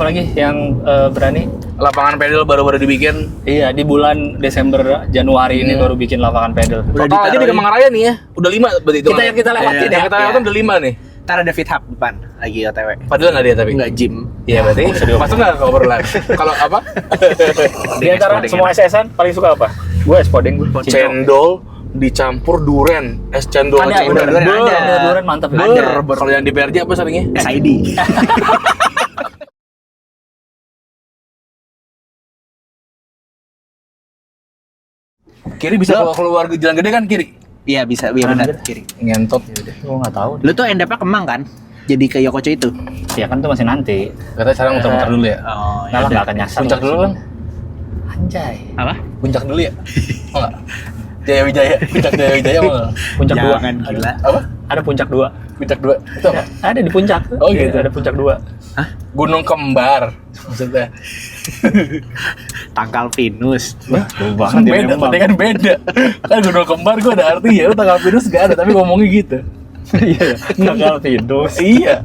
apalagi yang berani? Lapangan pedal baru-baru dibikin. Iya, di bulan Desember Januari ini baru bikin lapangan pedal. Total aja di Kemang Raya nih ya. Udah 5 berarti itu. Kita lewatin Yang kita lewatin udah 5 nih. Ntar ada Fit Hub depan lagi OTW. Padahal nggak dia tapi. Nggak gym. Iya berarti. Masuk nggak ke obrolan? Kalau apa? Di antara semua SS-an paling suka apa? Gue es podeng gue. Cendol dicampur duren, es cendol Ada, campur duren ada. Duren mantap ya. Ada. Kalau yang di PRJ apa seringnya? SID. Kiri bisa keluar ke jalan gede kan kiri? Iya bisa, iya benar kiri. Ngentot. Gue nggak tahu. Lu tuh end up-nya Kemang kan? Jadi ke Yokocho itu. Ya kan itu masih nanti. Katanya sekarang muter-muter dulu ya. Oh, Nah, nggak akan nyasar. Puncak dulu kan? Anjay. Apa? Puncak dulu ya? Oh enggak? Jaya Wijaya, Puncak Jaya Wijaya apa? Puncak 2. Jangan gila. Apa? Ada puncak 2. Puncak 2. Itu apa? Ada di puncak. Oh, gitu. Ada puncak 2. Gunung Kembar maksudnya. Tangkal Pinus. Kan beda, tadi kan beda. Kan Gunung Kembar gue ada arti ya, tanggal Pinus gak ada, tapi ngomongnya gitu. Iya, tanggal Pinus. Iya.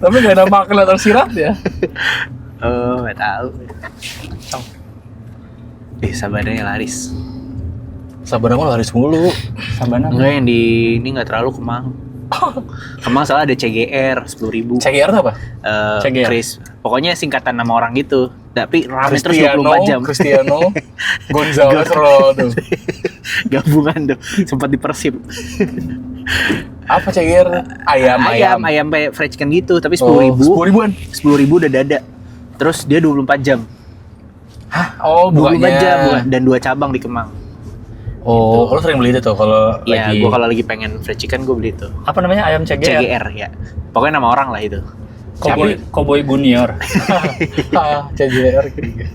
Tapi gak ada makna tersirat ya. Oh, nggak tahu. Sabarnya laris. Sabar aja laris mulu. Sabana. Enggak yang di ini nggak terlalu Kemang. Kemang salah ada CGR 10.000. CGR itu apa? CGR. Chris. Pokoknya singkatan nama orang gitu. Tapi rame terus 24 jam. Cristiano Gonzalez Ronaldo. Gabungan tuh. Sempat di Persib. Apa CGR? Ayam. Ayam kayak fried chicken gitu, tapi 10.000. 10.000-an. 10.000 udah dada. Terus dia 24 jam. Hah? Oh, 24 bukannya. jam dan 2 cabang di Kemang. Oh, lo sering beli itu tuh kalau Iya, lagi. gua kalau lagi pengen fried chicken gua beli itu. Apa namanya? Ayam CGR. CGR ya. Pokoknya nama orang lah itu. Cowboy Junior. CGR gitu.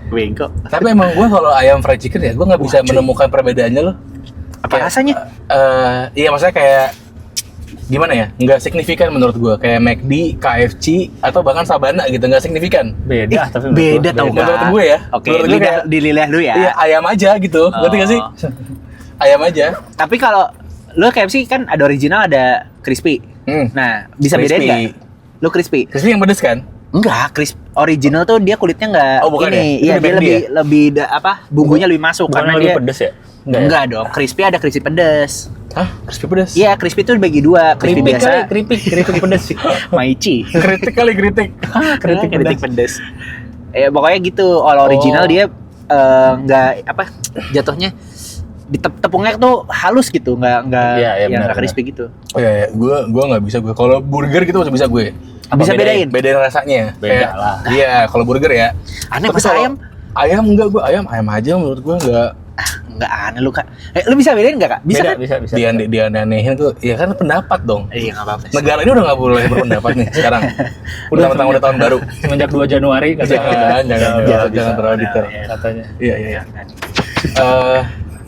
Bengkok. Tapi emang gue kalau ayam fried chicken ya, gue nggak bisa menemukan perbedaannya loh. Apa rasanya? Iya maksudnya kayak gimana ya? Nggak signifikan menurut gue. Kayak McD, KFC atau bahkan Sabana gitu nggak signifikan. Beda tapi Beda tau Menurut kan? gue ya. Oke, Menurut gue kayak di lidah lu ya. iya ayam aja gitu. Ngerti nggak sih? Ayam aja. Tapi kalau lu KFC kan ada original ada crispy. Nah, bisa bedain Crispy. nggak? Lu crispy? Crispy yang pedes kan? Enggak, crisp original tuh dia kulitnya nggak Oh, bukan ini. ya? Iya, Itu dia McD lebih bumbunya lebih masuk Bukan karena lebih dia pedes ya? Enggak dong, crispy ada crispy pedes. Hah? Crispy pedes? Iya, crispy tuh dibagi dua, crispy Keripik kali, biasa, keripik pedes. maici. Kritik kali kritik. Kritik pedes. Pokoknya gitu. Kalau original dia nggak apa jatuhnya di tepungnya tuh halus gitu, nggak Iya, yang benar, nggak crispy gitu. Oh iya, gue nggak bisa gue. Kalau burger gitu masih bisa gue. Bisa bedain? Bedain rasanya. Beda Kayak, lah. Iya, kalau burger ya. Aneh Tapi masa kalau ayam? Ayam enggak gue, ayam aja menurut gue enggak. Nggak aneh lu kak. Lu bisa bedain nggak kak? Bisa Beda, kan? bisa. Dia anehin tuh, ya kan pendapat dong. Iya nggak apa-apa. Negara ini udah nggak boleh berpendapat nih sekarang. Udah tahun baru. Semenjak 2 Januari katanya. Jangan terlalu detail. Katanya. Iya.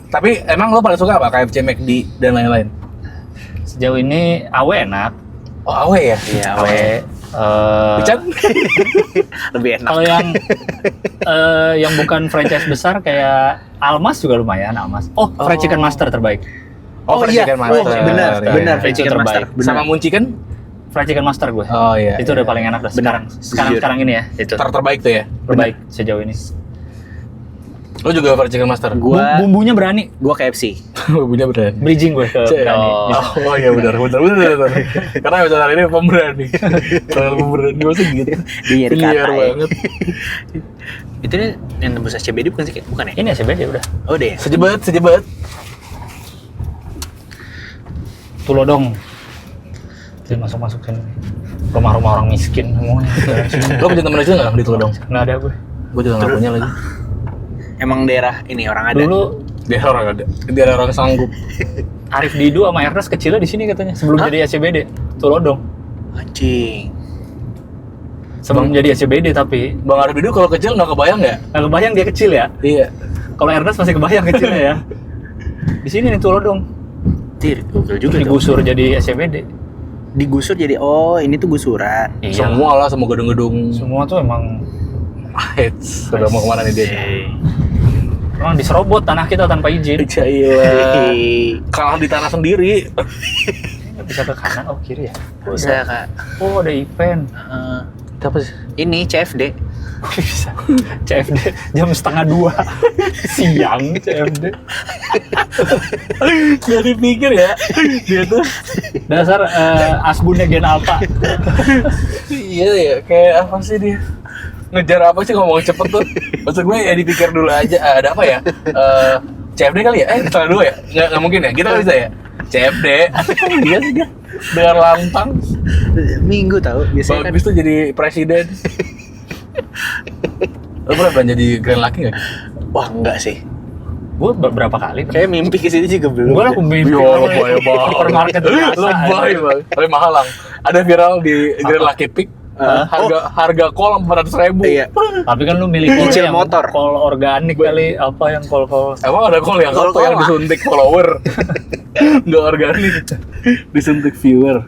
Tapi emang lo paling suka apa? KFC, McD dan lain-lain? Sejauh ini AW enak. Oh, Awe ya? Iya, AW. Bican? Lebih enak. Kalau yang bukan franchise besar kayak Almas juga lumayan, Almas. Oh, Fried Chicken Master terbaik. Oh, Fried Chicken Master. benar, Iya, benar. iya. Fried Itu Chicken terbaik. Master. Benar. Sama Munci kan? Fried Chicken Master gue. Oh iya. Itu udah paling enak dah Benar. sekarang ini ya. Itu terbaik tuh ya? terbaik sejauh ini. Lo juga Fried Chicken Master? Gua Bumbunya berani. gua KFC. Bumbunya berani. Bridging gue ke berani. Oh iya benar. Karena episode hari ini pemberani. Soal pemberani maksudnya gitu. Dia Liar dikata ya. banget. Itu nih yang tembus SCBD bukan sih? Bukan ya? Ini SCBD udah. Oh deh. Sejebat. Tulodong. Jadi masuk sini. Rumah-rumah orang miskin semuanya. Lo punya temen aja nggak di Tulodong? Nggak ada gue. Gue juga nggak punya lagi. Emang daerah ini orang ada. Dulu Dia orang ada. Dia orang sanggup. Arif Didu sama Ernest kecilnya di sini katanya sebelum jadi SCBD. Tulodong. Anjing. Sebelum jadi SCBD tapi Bang Arif Didu kalau kecil nggak kebayang nggak? nggak kebayang dia kecil ya. Iya. Kalau Ernest masih kebayang kecilnya ya. Di sini nih Tulodong. Tir, gokil juga tuh. Digusur jadi SCBD. Digusur jadi ini tuh gusuran. Iya. Semua gedung-gedung. Semua tuh emang Hits. Udah mau kemana nih dia? emang diserobot tanah kita tanpa izin. Iya. Kalah di tanah sendiri. Bisa ke kanan, oh kiri ya? Bisa kak. Oh ada event. Tapi Itu apa sih? Ini CFD. Bisa. CFD jam 1:30 siang CFD. Gak dipikir ya dia tuh. Dasar asbunnya Gen Alpha. Iya ya, kayak apa sih dia? Ngejar apa sih ngomong cepet tuh? Maksud gue ya dipikir dulu aja, ada apa ya? CFD kali ya? Salah dua ya? Nggak mungkin ya? Kita nggak bisa ya? CFD. Iya sih dia. Dengan lantang. Minggu tahu biasanya Bagus tuh jadi presiden. Lo pernah belanja di Grand Lucky nggak? Wah, enggak sih. Gue beberapa kali. Kayak mimpi ke situ juga belum. Gue lah mimpi lebay banget. supermarket biasa. Lebay banget. Tapi mahal lang. Ada viral di Grand Lucky Peak. Harga kol 400.000. Iya. Tapi kan lu milih kol Cicil yang motor. kol organik kali, apa yang kol Emang ada kol yang apa yang disuntik follower? Nggak organik. Disuntik viewer.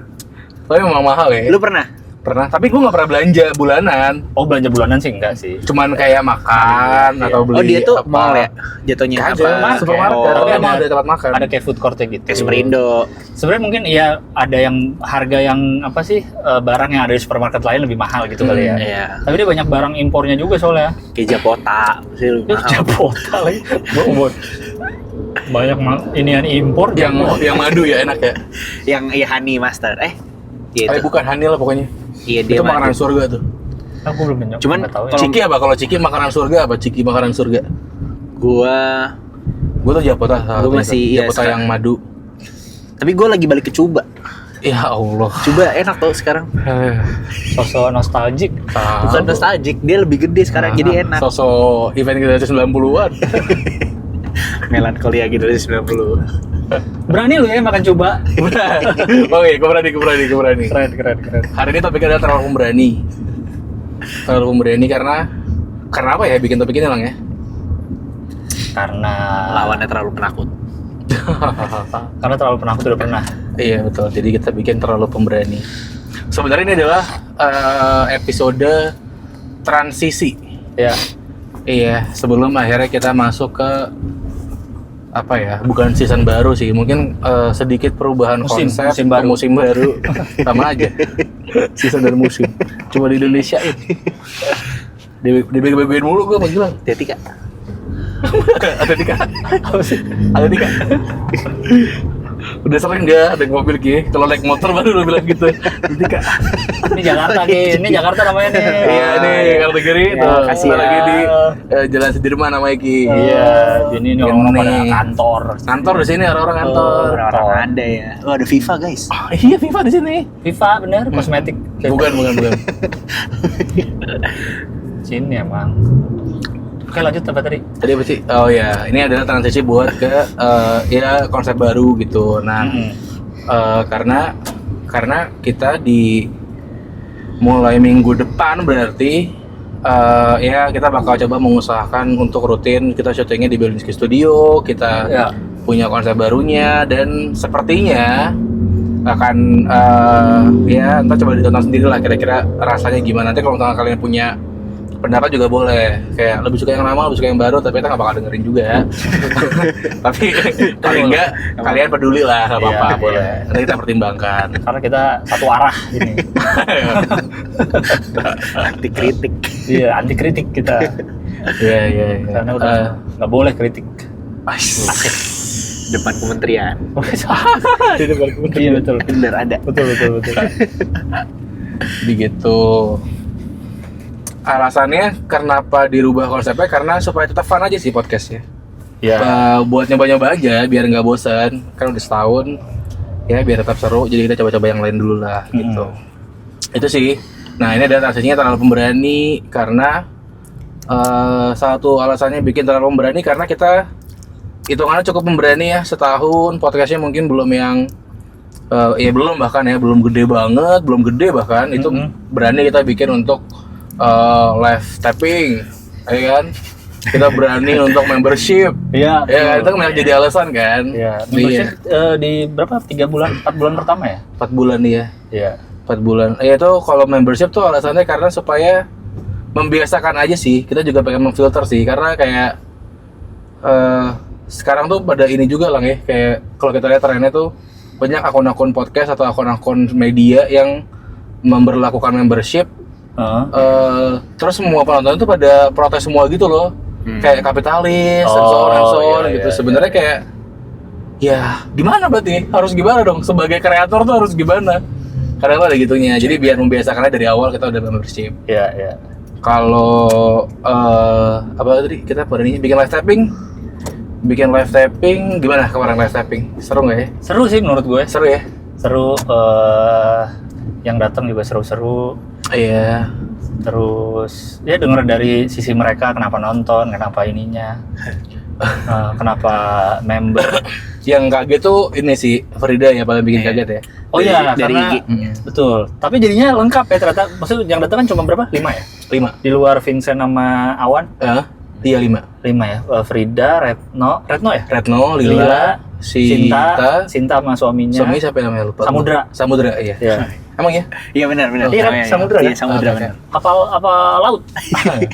Tapi memang mahal ya. Lu pernah? Pernah, tapi gue nggak pernah belanja bulanan. Oh, belanja bulanan sih enggak sih. Cuman kayak makan Iya. atau beli. Oh, dia tuh apa. mall ya jatuhnya Kagak, supermarket. Oh, Tapi ada- emang ada tempat makan. Ada kayak food court-nya gitu. kayak Superindo. Sebenarnya mungkin ya ada yang harga yang apa sih barang yang ada di supermarket lain lebih mahal gitu kali ya. Iya. Tapi dia banyak barang impornya juga soalnya. Kayak Japota sih lu. Itu Japota lagi. Banyak inian impor yang madu ya enak ya. Yang Honey Master. Iya itu. Bukan Hanil lah pokoknya. Iya dia Itu makanan madu. surga tuh. Aku belum nyoba. Cuman nggak tahu ya. kalau- Ciki apa? Kalau Ciki makanan surga apa? Ciki makanan surga. Gua Gue tuh Japota. salah Gua satu masih, itu. iya, Japota sekarang. yang madu. tapi gue lagi balik ke Cuba. Ya Allah. Cuba enak tuh sekarang. Sosok nostalgic. Bukan nostalgic, dia lebih gede sekarang jadi enak. Sosok event generasi 90-an. Melankolia gitu dari 90. Berani lu ya makan coba. Oke, gue berani. Keren. Hari ini topiknya adalah terlalu pemberani. Terlalu pemberani karena apa ya bikin topik ini lang ya? Karena Lawannya terlalu penakut. karena terlalu penakut udah pernah. Iya betul. Jadi kita bikin terlalu pemberani. Sebenarnya ini adalah episode transisi. Ya. Iya, sebelum akhirnya kita masuk ke apa ya? Bukan season baru sih, mungkin sedikit perubahan Musim konsep baru. musim baru sama aja. Season dan musim. Cuma di Indonesia ini. Dibagi-bagiin mulu gue sama Gilang. Tetika. Atletika. Atletika. Udah sering dia naik mobil Ki, kalau naik motor baru lu bilang gitu. Atletika. Ini Jakarta Ki, ini Jakarta namanya nih. Iya nih, kategori Ya, tuh. kasih Kita ya. lagi di Jalan Sudirman namanya Ki. Iya, ini nih orang pada Ini. kantor. Kantor di sini orang-orang kantor. Orang ada ya. Oh ada FIFA guys. Oh, iya FIFA di sini. FIFA bener, kosmetik. Bukan. Sini emang. Oke lanjut apa tadi? Tadi apa sih? Oh ya, ini adalah transisi buat ke ya konsep baru gitu. Nah, karena kita di mulai minggu depan berarti ya kita bakal coba mengusahakan untuk rutin kita syutingnya di Belinsky Studio. Kita Ya. punya konsep barunya dan sepertinya akan ya ntar coba ditonton sendiri lah kira-kira rasanya gimana. Nanti kalau misalnya kalian punya pendapat juga boleh, kayak lebih suka yang lama, lebih suka yang baru, tapi kita nggak bakal dengerin juga. Tapi paling enggak kalian peduli lah, nggak apa-apa, Iya, boleh. iya. Nanti kita pertimbangkan. Karena kita satu arah ini. Anti kritik. Iya, anti kritik kita. Iya. Karena udah nggak boleh kritik. Asik. Depan kementerian. Di depan Iya betul. Bener ada. Betul. Begitu. Alasannya kenapa dirubah konsepnya karena supaya tetap fun aja sih podcastnya. Ya. Buat nyoba-nyoba aja biar nggak bosan. Kan udah setahun, ya biar tetap seru. Jadi kita coba-coba yang lain dulu lah, gitu. Itu sih. Nah ini adalah transisinya terlalu pemberani karena satu alasannya bikin terlalu pemberani karena kita hitungannya cukup pemberani ya, setahun podcastnya mungkin belum yang ya belum gede banget, belum gede bahkan itu berani kita bikin untuk live tapping, ya kan? Kita berani untuk membership, Iya. ya kan? Itu kan jadi alasan kan? Iya. Iya. Membership di berapa? 3 bulan, 4 bulan pertama ya? 4 bulan ya. Iya. 4 bulan. Ya itu kalau membership tuh alasannya karena supaya membiasakan aja sih. Kita juga pengen memfilter sih karena kayak sekarang tuh pada ini juga lah ya. Kayak kalau kita lihat trennya tuh banyak akun-akun podcast atau akun-akun media yang memberlakukan membership Heeh. Terus semua penonton tuh pada protes semua gitu loh. Kayak kapitalis, Oh, sensor iya, gitu. iya, Sebenarnya kayak ya gimana berarti? Harus gimana dong? Sebagai kreator tuh harus gimana? Kadang ada gitunya. Jadi biar membiasakannya dari awal kita udah membership. Iya, iya. Kalau apa tadi kita pada ini bikin live tapping gimana kemarin live tapping? Seru nggak ya? Seru sih menurut gue. Seru ya? Seru, yang datang juga seru-seru. Iya. Terus ya denger dari sisi mereka kenapa nonton, kenapa ininya, kenapa member. Yang kaget tuh ini sih Frida ya paling bikin kaget ya. Oh iya, dari karena IG. betul. Tapi jadinya lengkap ya ternyata. Maksudnya yang datang kan cuma berapa? 5 ya? 5. Di luar Vincent sama Awan? Iya 5. 5 ya. Frida, Retno ya? Retno, Lila, Sinta sama suaminya. Suami siapa namanya lupa. Samudra iya. Iya. Emang ya? Iya benar. Iya kan? Samudra Iya kan? Samudra Oke. benar. Apa laut?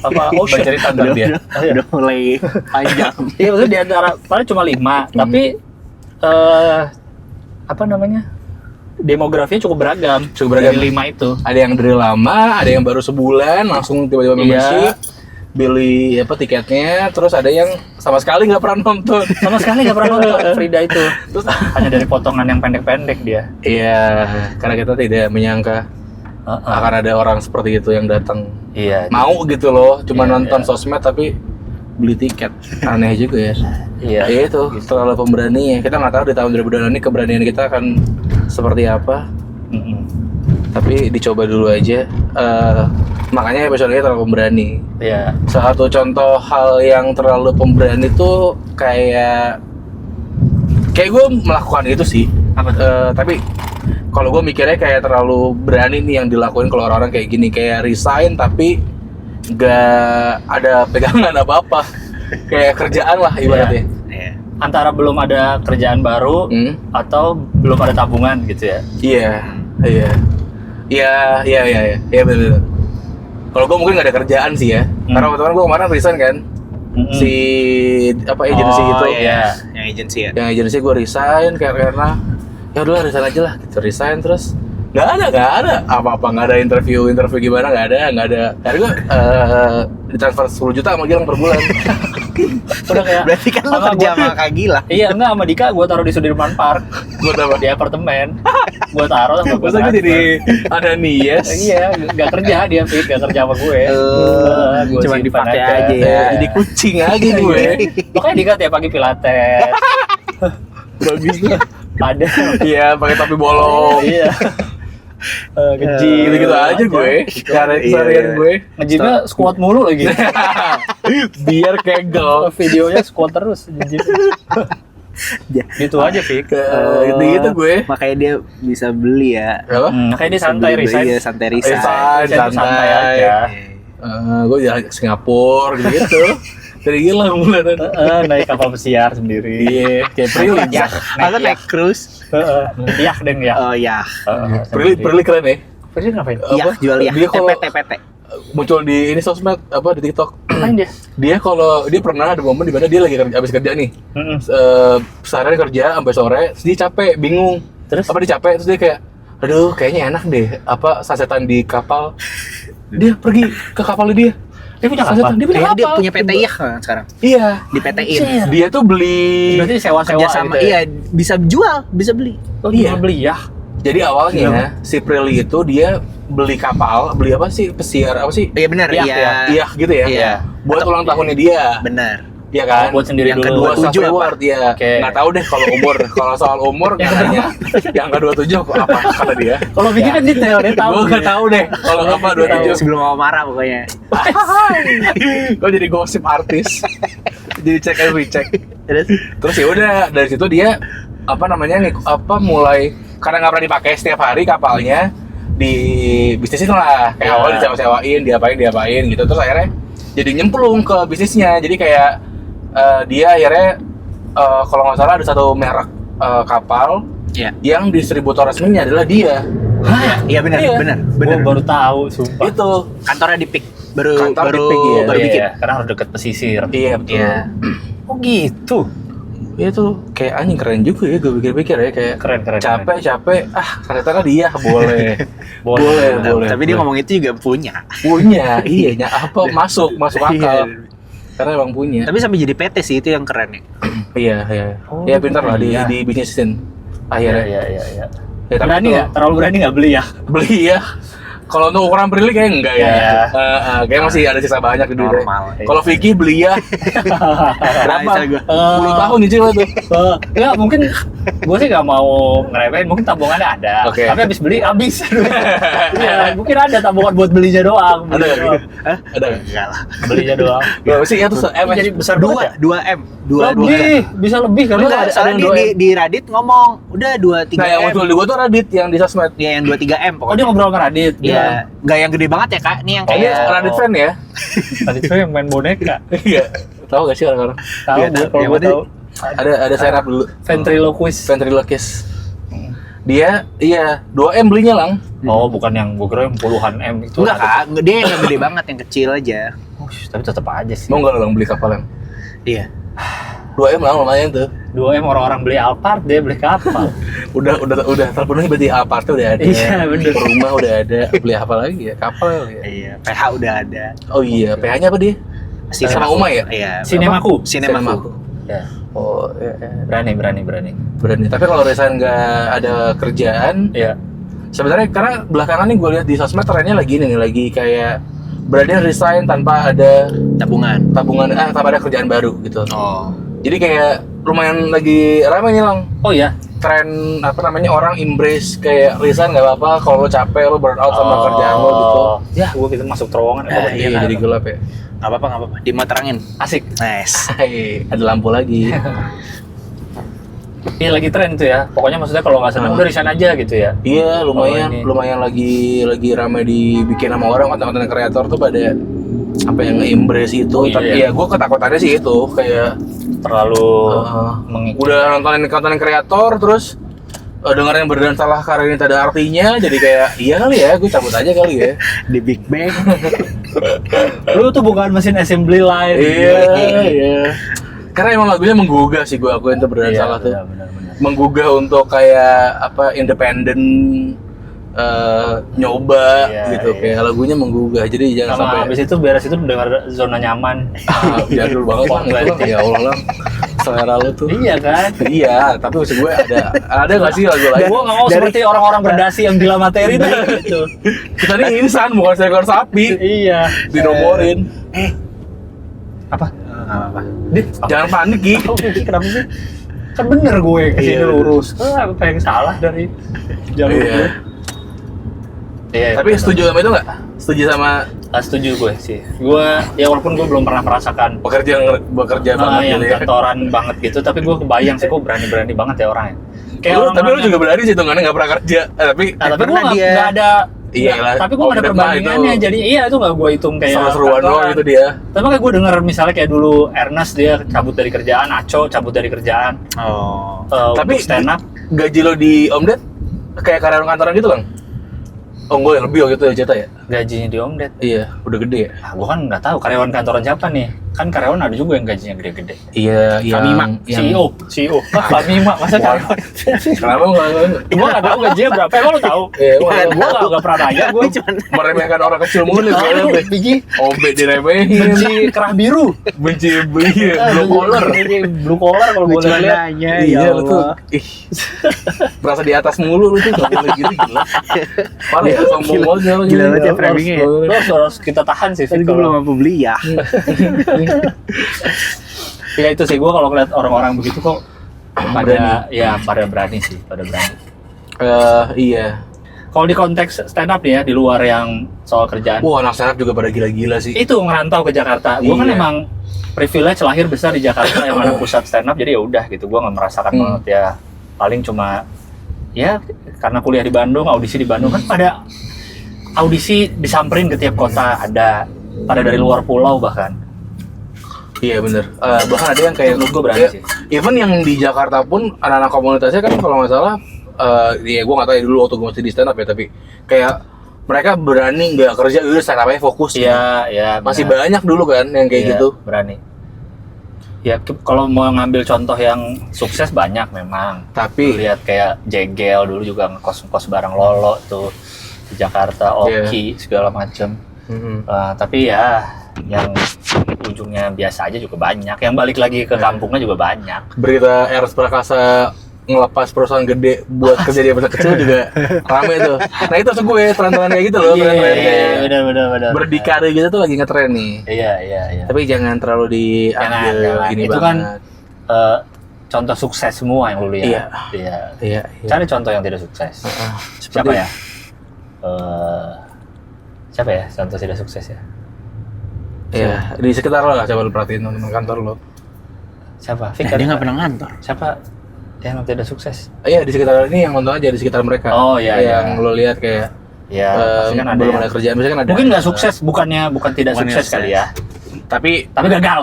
Apa ocean? Baca cerita tentang dia. Udah mulai panjang. Iya maksudnya di antara paling cuma 5, tapi apa namanya? Demografinya cukup beragam. Dari 5 itu. Ada yang dari lama, ada yang baru sebulan langsung tiba-tiba membership. Beli tiketnya, terus ada yang sama sekali nggak pernah nonton. Sama sekali nggak pernah nonton Frida itu. Terus hanya dari potongan yang pendek-pendek dia. Iya, karena kita tidak menyangka akan ada orang seperti itu yang datang. Iya. Mau gitu loh, cuma Iya, nonton iya. sosmed tapi beli tiket. Aneh juga ya. Iya. Ya itu, terlalu pemberani ya. Kita nggak tahu di tahun 2022 ini keberanian kita akan seperti apa. Mm-mm. Tapi dicoba dulu aja. Makanya episode ini terlalu pemberani. Iya. Salah satu contoh hal yang terlalu pemberani tuh kayak gue melakukan itu sih. Apa tuh? Tapi kalau gue mikirnya kayak terlalu berani nih yang dilakuin kalau orang-orang kayak gini, kayak resign tapi gak ada pegangan apa-apa. Kayak kerjaan lah ibaratnya. Iya. Antara belum ada kerjaan baru atau belum ada tabungan gitu ya. Iya benar. Kalau gue mungkin nggak ada kerjaan sih ya, karena teman-teman gue kemarin resign kan, si agensi itu, Iya. Yang agensi ya. yang agensi gue resign karena ya udahlah resign aja lah, gitu resign terus nggak ada apa-apa, nggak ada interview gimana, nggak ada. Akhirnya gue ditransfer 10 juta sama Gilang per bulan. Udah kayak Berarti kan lo kerja sama Kak Gila. Iya, enggak sama Dika gue taruh di Sudirman Park. Buat apa? Di apartemen. Gue taruh sama gue. Masa gue jadi ada nias? Iya, enggak kerja dia, Fit, enggak kerja sama gue. Gua Cuma simpan dipakai aja ya. Jadi kucing aja gue. Pokoknya Dika tiap pagi pilates. Bagus lah. Ada. Iya, pakai topi bolong. Iya. Nge-gym Gitu-gitu aja gue. Keseharian gue. Nge-gymnya squat mulu lagi. Biar kegel. Videonya squat terus nge-gym. Gitu aja, Fik. Gitu-gitu gue. Makanya dia bisa beli ya. Apa? Kayak dia santai resign. Iya, santai resign. Resign. Santai aja. Gue jalan ke Singapura gitu. Dari gila bulanan. Naik kapal pesiar sendiri. Iya, kayak Prilly. Ya, Atau naik cruise. Yak deng ya. Oh ya. Prilly keren ya. Prilly ngapain? Iya, jual ya. Dia kalau PT. muncul di ini sosmed di TikTok. Ngapain dia? Dia pernah ada momen di mana dia lagi habis kerja nih. Seharian kerja sampai sore, terus dia capek, bingung. Terus? Dia capek, terus dia kayak aduh, kayaknya enak deh sasetan di kapal. Dia pergi ke kapalnya dia. Dia punya kapal? Dia punya kapal. Dia punya PT ya sekarang. Iya. Di PT-in. Anjir. Dia tuh beli. Berarti sewa-sewa Kerja sama. gitu ya? Iya, bisa jual, bisa beli. Oh, Iya. dia beli ya. Jadi awalnya si Prilly itu dia beli kapal, beli apa sih? Pesiar apa sih? Iya benar, Iya, iya. Iya gitu ya. Iya. Buat ulang tahunnya dia. Benar. Iya kan? Buat sendiri Yang dulu. kedua, 27 award ya. Oke. Nggak tahu deh kalau umur. Kalau soal umur nggak nanya. Yang ke-27 apa kata dia? Kalau Vicky kan detail, dia tahu. Gue nggak tahu deh kalau apa 27. Sebelum mau marah pokoknya. Gue jadi gosip artis. Jadi check and recheck. Terus Terus ya udah dari situ dia mulai karena nggak pernah dipakai setiap hari kapalnya di bisnisin lah kayak Ya. awal disewa-sewain diapain gitu terus akhirnya jadi nyemplung ke bisnisnya jadi kayak dia akhirnya kalau nggak salah ada satu merek kapal Iya. yang distributor resminya adalah dia. Iya benar, Iya. benar. Gue baru tahu, sumpah. Itu Kantornya di PIK. Baru Kantor baru di PIK, iya. baru bikin. Iya, karena harus deket pesisir. iya betul. Iya. Oh gitu. Iya tuh kayak anjing keren juga ya, gue pikir-pikir ya kayak Keren. capek ternyata dia boleh. boleh. Tapi dia ngomong itu juga punya. Iya apa masuk akal. Karena emang punya. Tapi sampai jadi PT sih itu yang keren ya. Iya. Oh, Ya pintar lah iya. di bisnisin akhirnya. Iya. Ya, tapi Berani itu nggak? Terlalu berani nggak beli ya? beli ya. Kalau untuk ukuran Prilly kayak enggak ya. Iya. Kayak masih ada sisa banyak di duit. Normal. Kalau Vicky beli ya berapa? Bisa gua. 10 tahun nyicil tuh. Ya mungkin gue sih nggak mau ngeremehin, mungkin tabungannya ada. Oke. Tapi habis beli habis. Iya, mungkin ada tabungan buat belinya doang. Ada nggak gitu? Hah? Ada. Enggak lah. Belinya doang. Berapa sih ya tuh? Jadi besar banget ya? 2 M. 2 Lebih, bisa lebih kan? Enggak, soalnya di Radit ngomong udah 2-3 Nah, yang M. muncul di gua tuh Radit yang di sosmed. Ya yang 2-3 M Oh, dia pokoknya. ngobrol sama Radit. Iya, enggak yang gede banget ya, Kak. Ini yang Oh, dia kayak Radit fan ya? Radit tuh yang main boneka. Iya. Tahu gak sih orang-orang? Tahu Iya, gue, tahu. kalau Yang gue mana? tahu. Ada serap dulu. Ventriloquist. Ventriloquist. Dia 2M belinya lang. Oh, bukan yang gue kira yang puluhan M itu. enggak, Kak. Dia yang gede banget, yang kecil aja. Tapi tetap aja sih. Mau nggak lang beli kapal yang? Iya. 2M lang lumayan tuh. 2M orang-orang beli Alphard, dia beli kapal. Udah terpenuhi berarti apartnya udah ada. Iya, bener. Rumah udah ada. Beli apa lagi ya? Kapal ya. Iya, PH udah ada. Oh iya, PH-nya apa dia? Sama Uma ya? Iya. Sinemaku. Sinemaku. Ya, Oh, iya. berani. Berani. Tapi kalau resign nggak ada kerjaan, Iya. sebenarnya karena belakangan nih gue lihat di sosmed trennya lagi ini nih, lagi kayak berani resign tanpa ada Tabungan. tanpa ada kerjaan baru gitu. Oh. Jadi kayak lumayan lagi ramai nih lang. Oh iya. Tren orang embrace kayak resign nggak apa-apa kalau lo capek lo burn out sama kerjaan lo gitu. Ya, gue gitu masuk terowongan. Iya, jadi gelap ya. Enggak apa-apa. Dimaterangin. Asik. Nice. Hai, ada lampu lagi. Iya, lagi tren tuh ya. Pokoknya maksudnya kalau nggak senang udah resign aja gitu ya. Iya, Oh, ini. lumayan lagi ramai dibikin sama orang konten-konten kreator tuh pada apa yang nge-embrace itu. Oh, iya, Tapi iya. ya gue ketakutannya sih itu kayak Terlalu mengikuti. udah nontonin konten kreator terus dengerin beneran salah karya ini tak ada artinya, jadi kayak iya kali ya, gue cabut aja kali ya. Di Big Bang. Lu tuh bukan mesin assembly line. Iya. Karena emang lagunya menggugah sih, gue akuin tuh beneran salah tuh. Benar. Menggugah untuk kayak apa independen, nyoba Iya, gitu, iya. kayak lagunya menggugah. Jadi jangan Sama sampai habis itu beres itu dengar zona nyaman. jadul banget lang itu lang. Ya Allah lang, selera lu tuh. Iya kan? Iya, tapi maksud gue ada nggak sih lagu lain? Gue nggak mau seperti orang-orang berdasi yang gila materi tuh gitu. Kita ini insan bukan seekor sapi, Iya. dinomorin. Apa? Apa? Dih, Jangan panik Ki. kenapa sih? Kan bener gue kesini Iya. lurus. Apa yang salah dari jalur Iya. gue? Iya. Tapi setuju sama itu nggak? Setuju sama Setuju gue sih. Gue ya walaupun gue belum pernah merasakan bekerja banget yang gitu ya. kantoran banget gitu, tapi gue kebayang sih kok berani-berani banget ya orangnya. Tapi lu juga berani sih hitungannya nggak pernah kerja. Tapi Nah, tapi gue pernah dia. nggak ada. Iya nggak- lah. Tapi gue nggak ada Om Dedma perbandingannya. itu Jadi iya itu nggak gue hitung kayak seru-seruan doang kantoran. gitu dia. Tapi kayak gue denger misalnya kayak dulu Ernest dia cabut dari kerjaan, Aco cabut dari kerjaan. Oh. Tapi Untuk stand up. gaji lo di Om Ded kayak karyawan kantoran gitu kan? Oh gue yang lebih gitu ya cerita ya? Gajinya di Om Ded. Iya, udah gede ya? Nah, gue kan nggak tahu karyawan kantoran siapa nih. Kan karyawan ada juga yang gajinya gede-gede. Iya, Famima, CEO. Famima, masa karyawan? Kenapa nggak? Gue nggak tahu gajinya berapa. Emang lo tahu? Iya, Gue nggak pernah nanya. Gue meremehkan orang kecil mulu soalnya. benci Obe diremehin, benci kerah biru. benci blue collar. Blue collar kalau boleh Cuma lihat. nanya, Iya ya lu tuh, Allah. ih, merasa di atas mulu lu tuh nggak boleh gitu gila. Parah ya, sombong Gila. banget ya lu. Gila banget ya Harus- framingnya ya. Lo harus kita tahan sih. Tadi gue kalau- belum mampu beli ya. Ya itu sih gue kalau ngeliat orang-orang begitu kok pada Berani. ya pada berani sih, pada berani. Iya. Kalau di konteks stand up nih ya, di luar yang soal kerjaan, Wah, anak stand up juga pada gila-gila sih. itu ngerantau ke Jakarta. Gue kan Iya. emang privilege lahir besar di Jakarta yang mana pusat stand up, jadi ya udah gitu. Gue nggak merasakan banget ya. Paling cuma ya karena kuliah di Bandung, audisi di Bandung kan pada audisi disamperin ke tiap kota, ada pada dari luar pulau bahkan. Iya bener. Bahkan ada yang kayak Menurut gue berani ya, sih. even yang di Jakarta pun anak-anak komunitasnya kan kalau nggak salah, ya gue nggak tahu ya dulu waktu gue masih di stand up ya, tapi kayak mereka berani nggak kerja udah stand up aja fokus. Iya, ya. Masih banyak dulu kan yang kayak Iya, gitu. Berani. Ya kalau mau ngambil contoh yang sukses banyak memang. Tapi Lihat kayak Jegel dulu juga ngekos bareng Lolo tuh di Jakarta, Oki segala macem. Tapi ya yang ujungnya biasa aja juga banyak. Yang balik lagi ke kampungnya juga banyak. berita Eros Prakasa ngelepas perusahaan gede buat kerja di perusahaan kecil juga rame tuh. Nah itu maksud gue, tren-tren kayak gitu loh, tren-tren kayak benar. berdikari gitu tuh lagi ngetren nih. Iya. Tapi jangan terlalu diambil Jangan. gini Itu banget. kan contoh sukses semua yang lu lihat. Iya. Cari contoh yang tidak sukses. Siapa ya? Siapa ya contoh tidak sukses ya? Iya, di sekitar lo lah, coba lu perhatiin teman kantor lo. Siapa? Nah, dia nggak pernah ngantor. Siapa yang tidak sukses? Iya, di sekitar ini yang nonton aja di sekitar mereka. Oh, iya, Yang lo lihat kayak Ya, pasti kan ada belum yang- ada kerjaan, misalkan ada. Mungkin nggak sukses, bukan tidak Bukan sukses sukses. kali ya. Tapi Tapi gagal.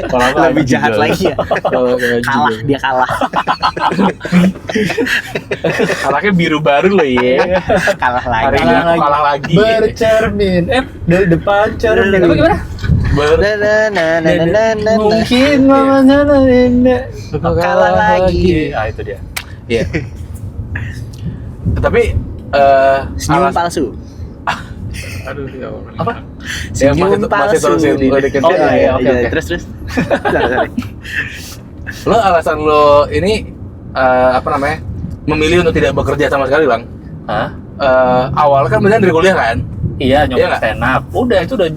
kalau nggak Lebih jahat juga. lagi ya. Kalau nggak Kalah, juga. dia kalah. Kalahnya biru baru loh ya. Kalah lagi. Hari ini aku kalah lagi. Bercermin. Dari depan cermin. Apa gimana? Mungkin mamanya Kalah lagi. Ah, itu dia. Iya. Tapi Senyum alas- palsu. Aduh, ya Allah. Apa? Ya, masih Senyum palsu. terusin Di- ledekin. Oh, iya, oke. Terus. Sorry. Lo alasan lo ini apa namanya? Memilih untuk tidak bekerja sama sekali, Bang. Hah? Awalnya kan beneran dari kuliah kan? Iya, Iya nyoba nggak? stand up. Udah, itu udah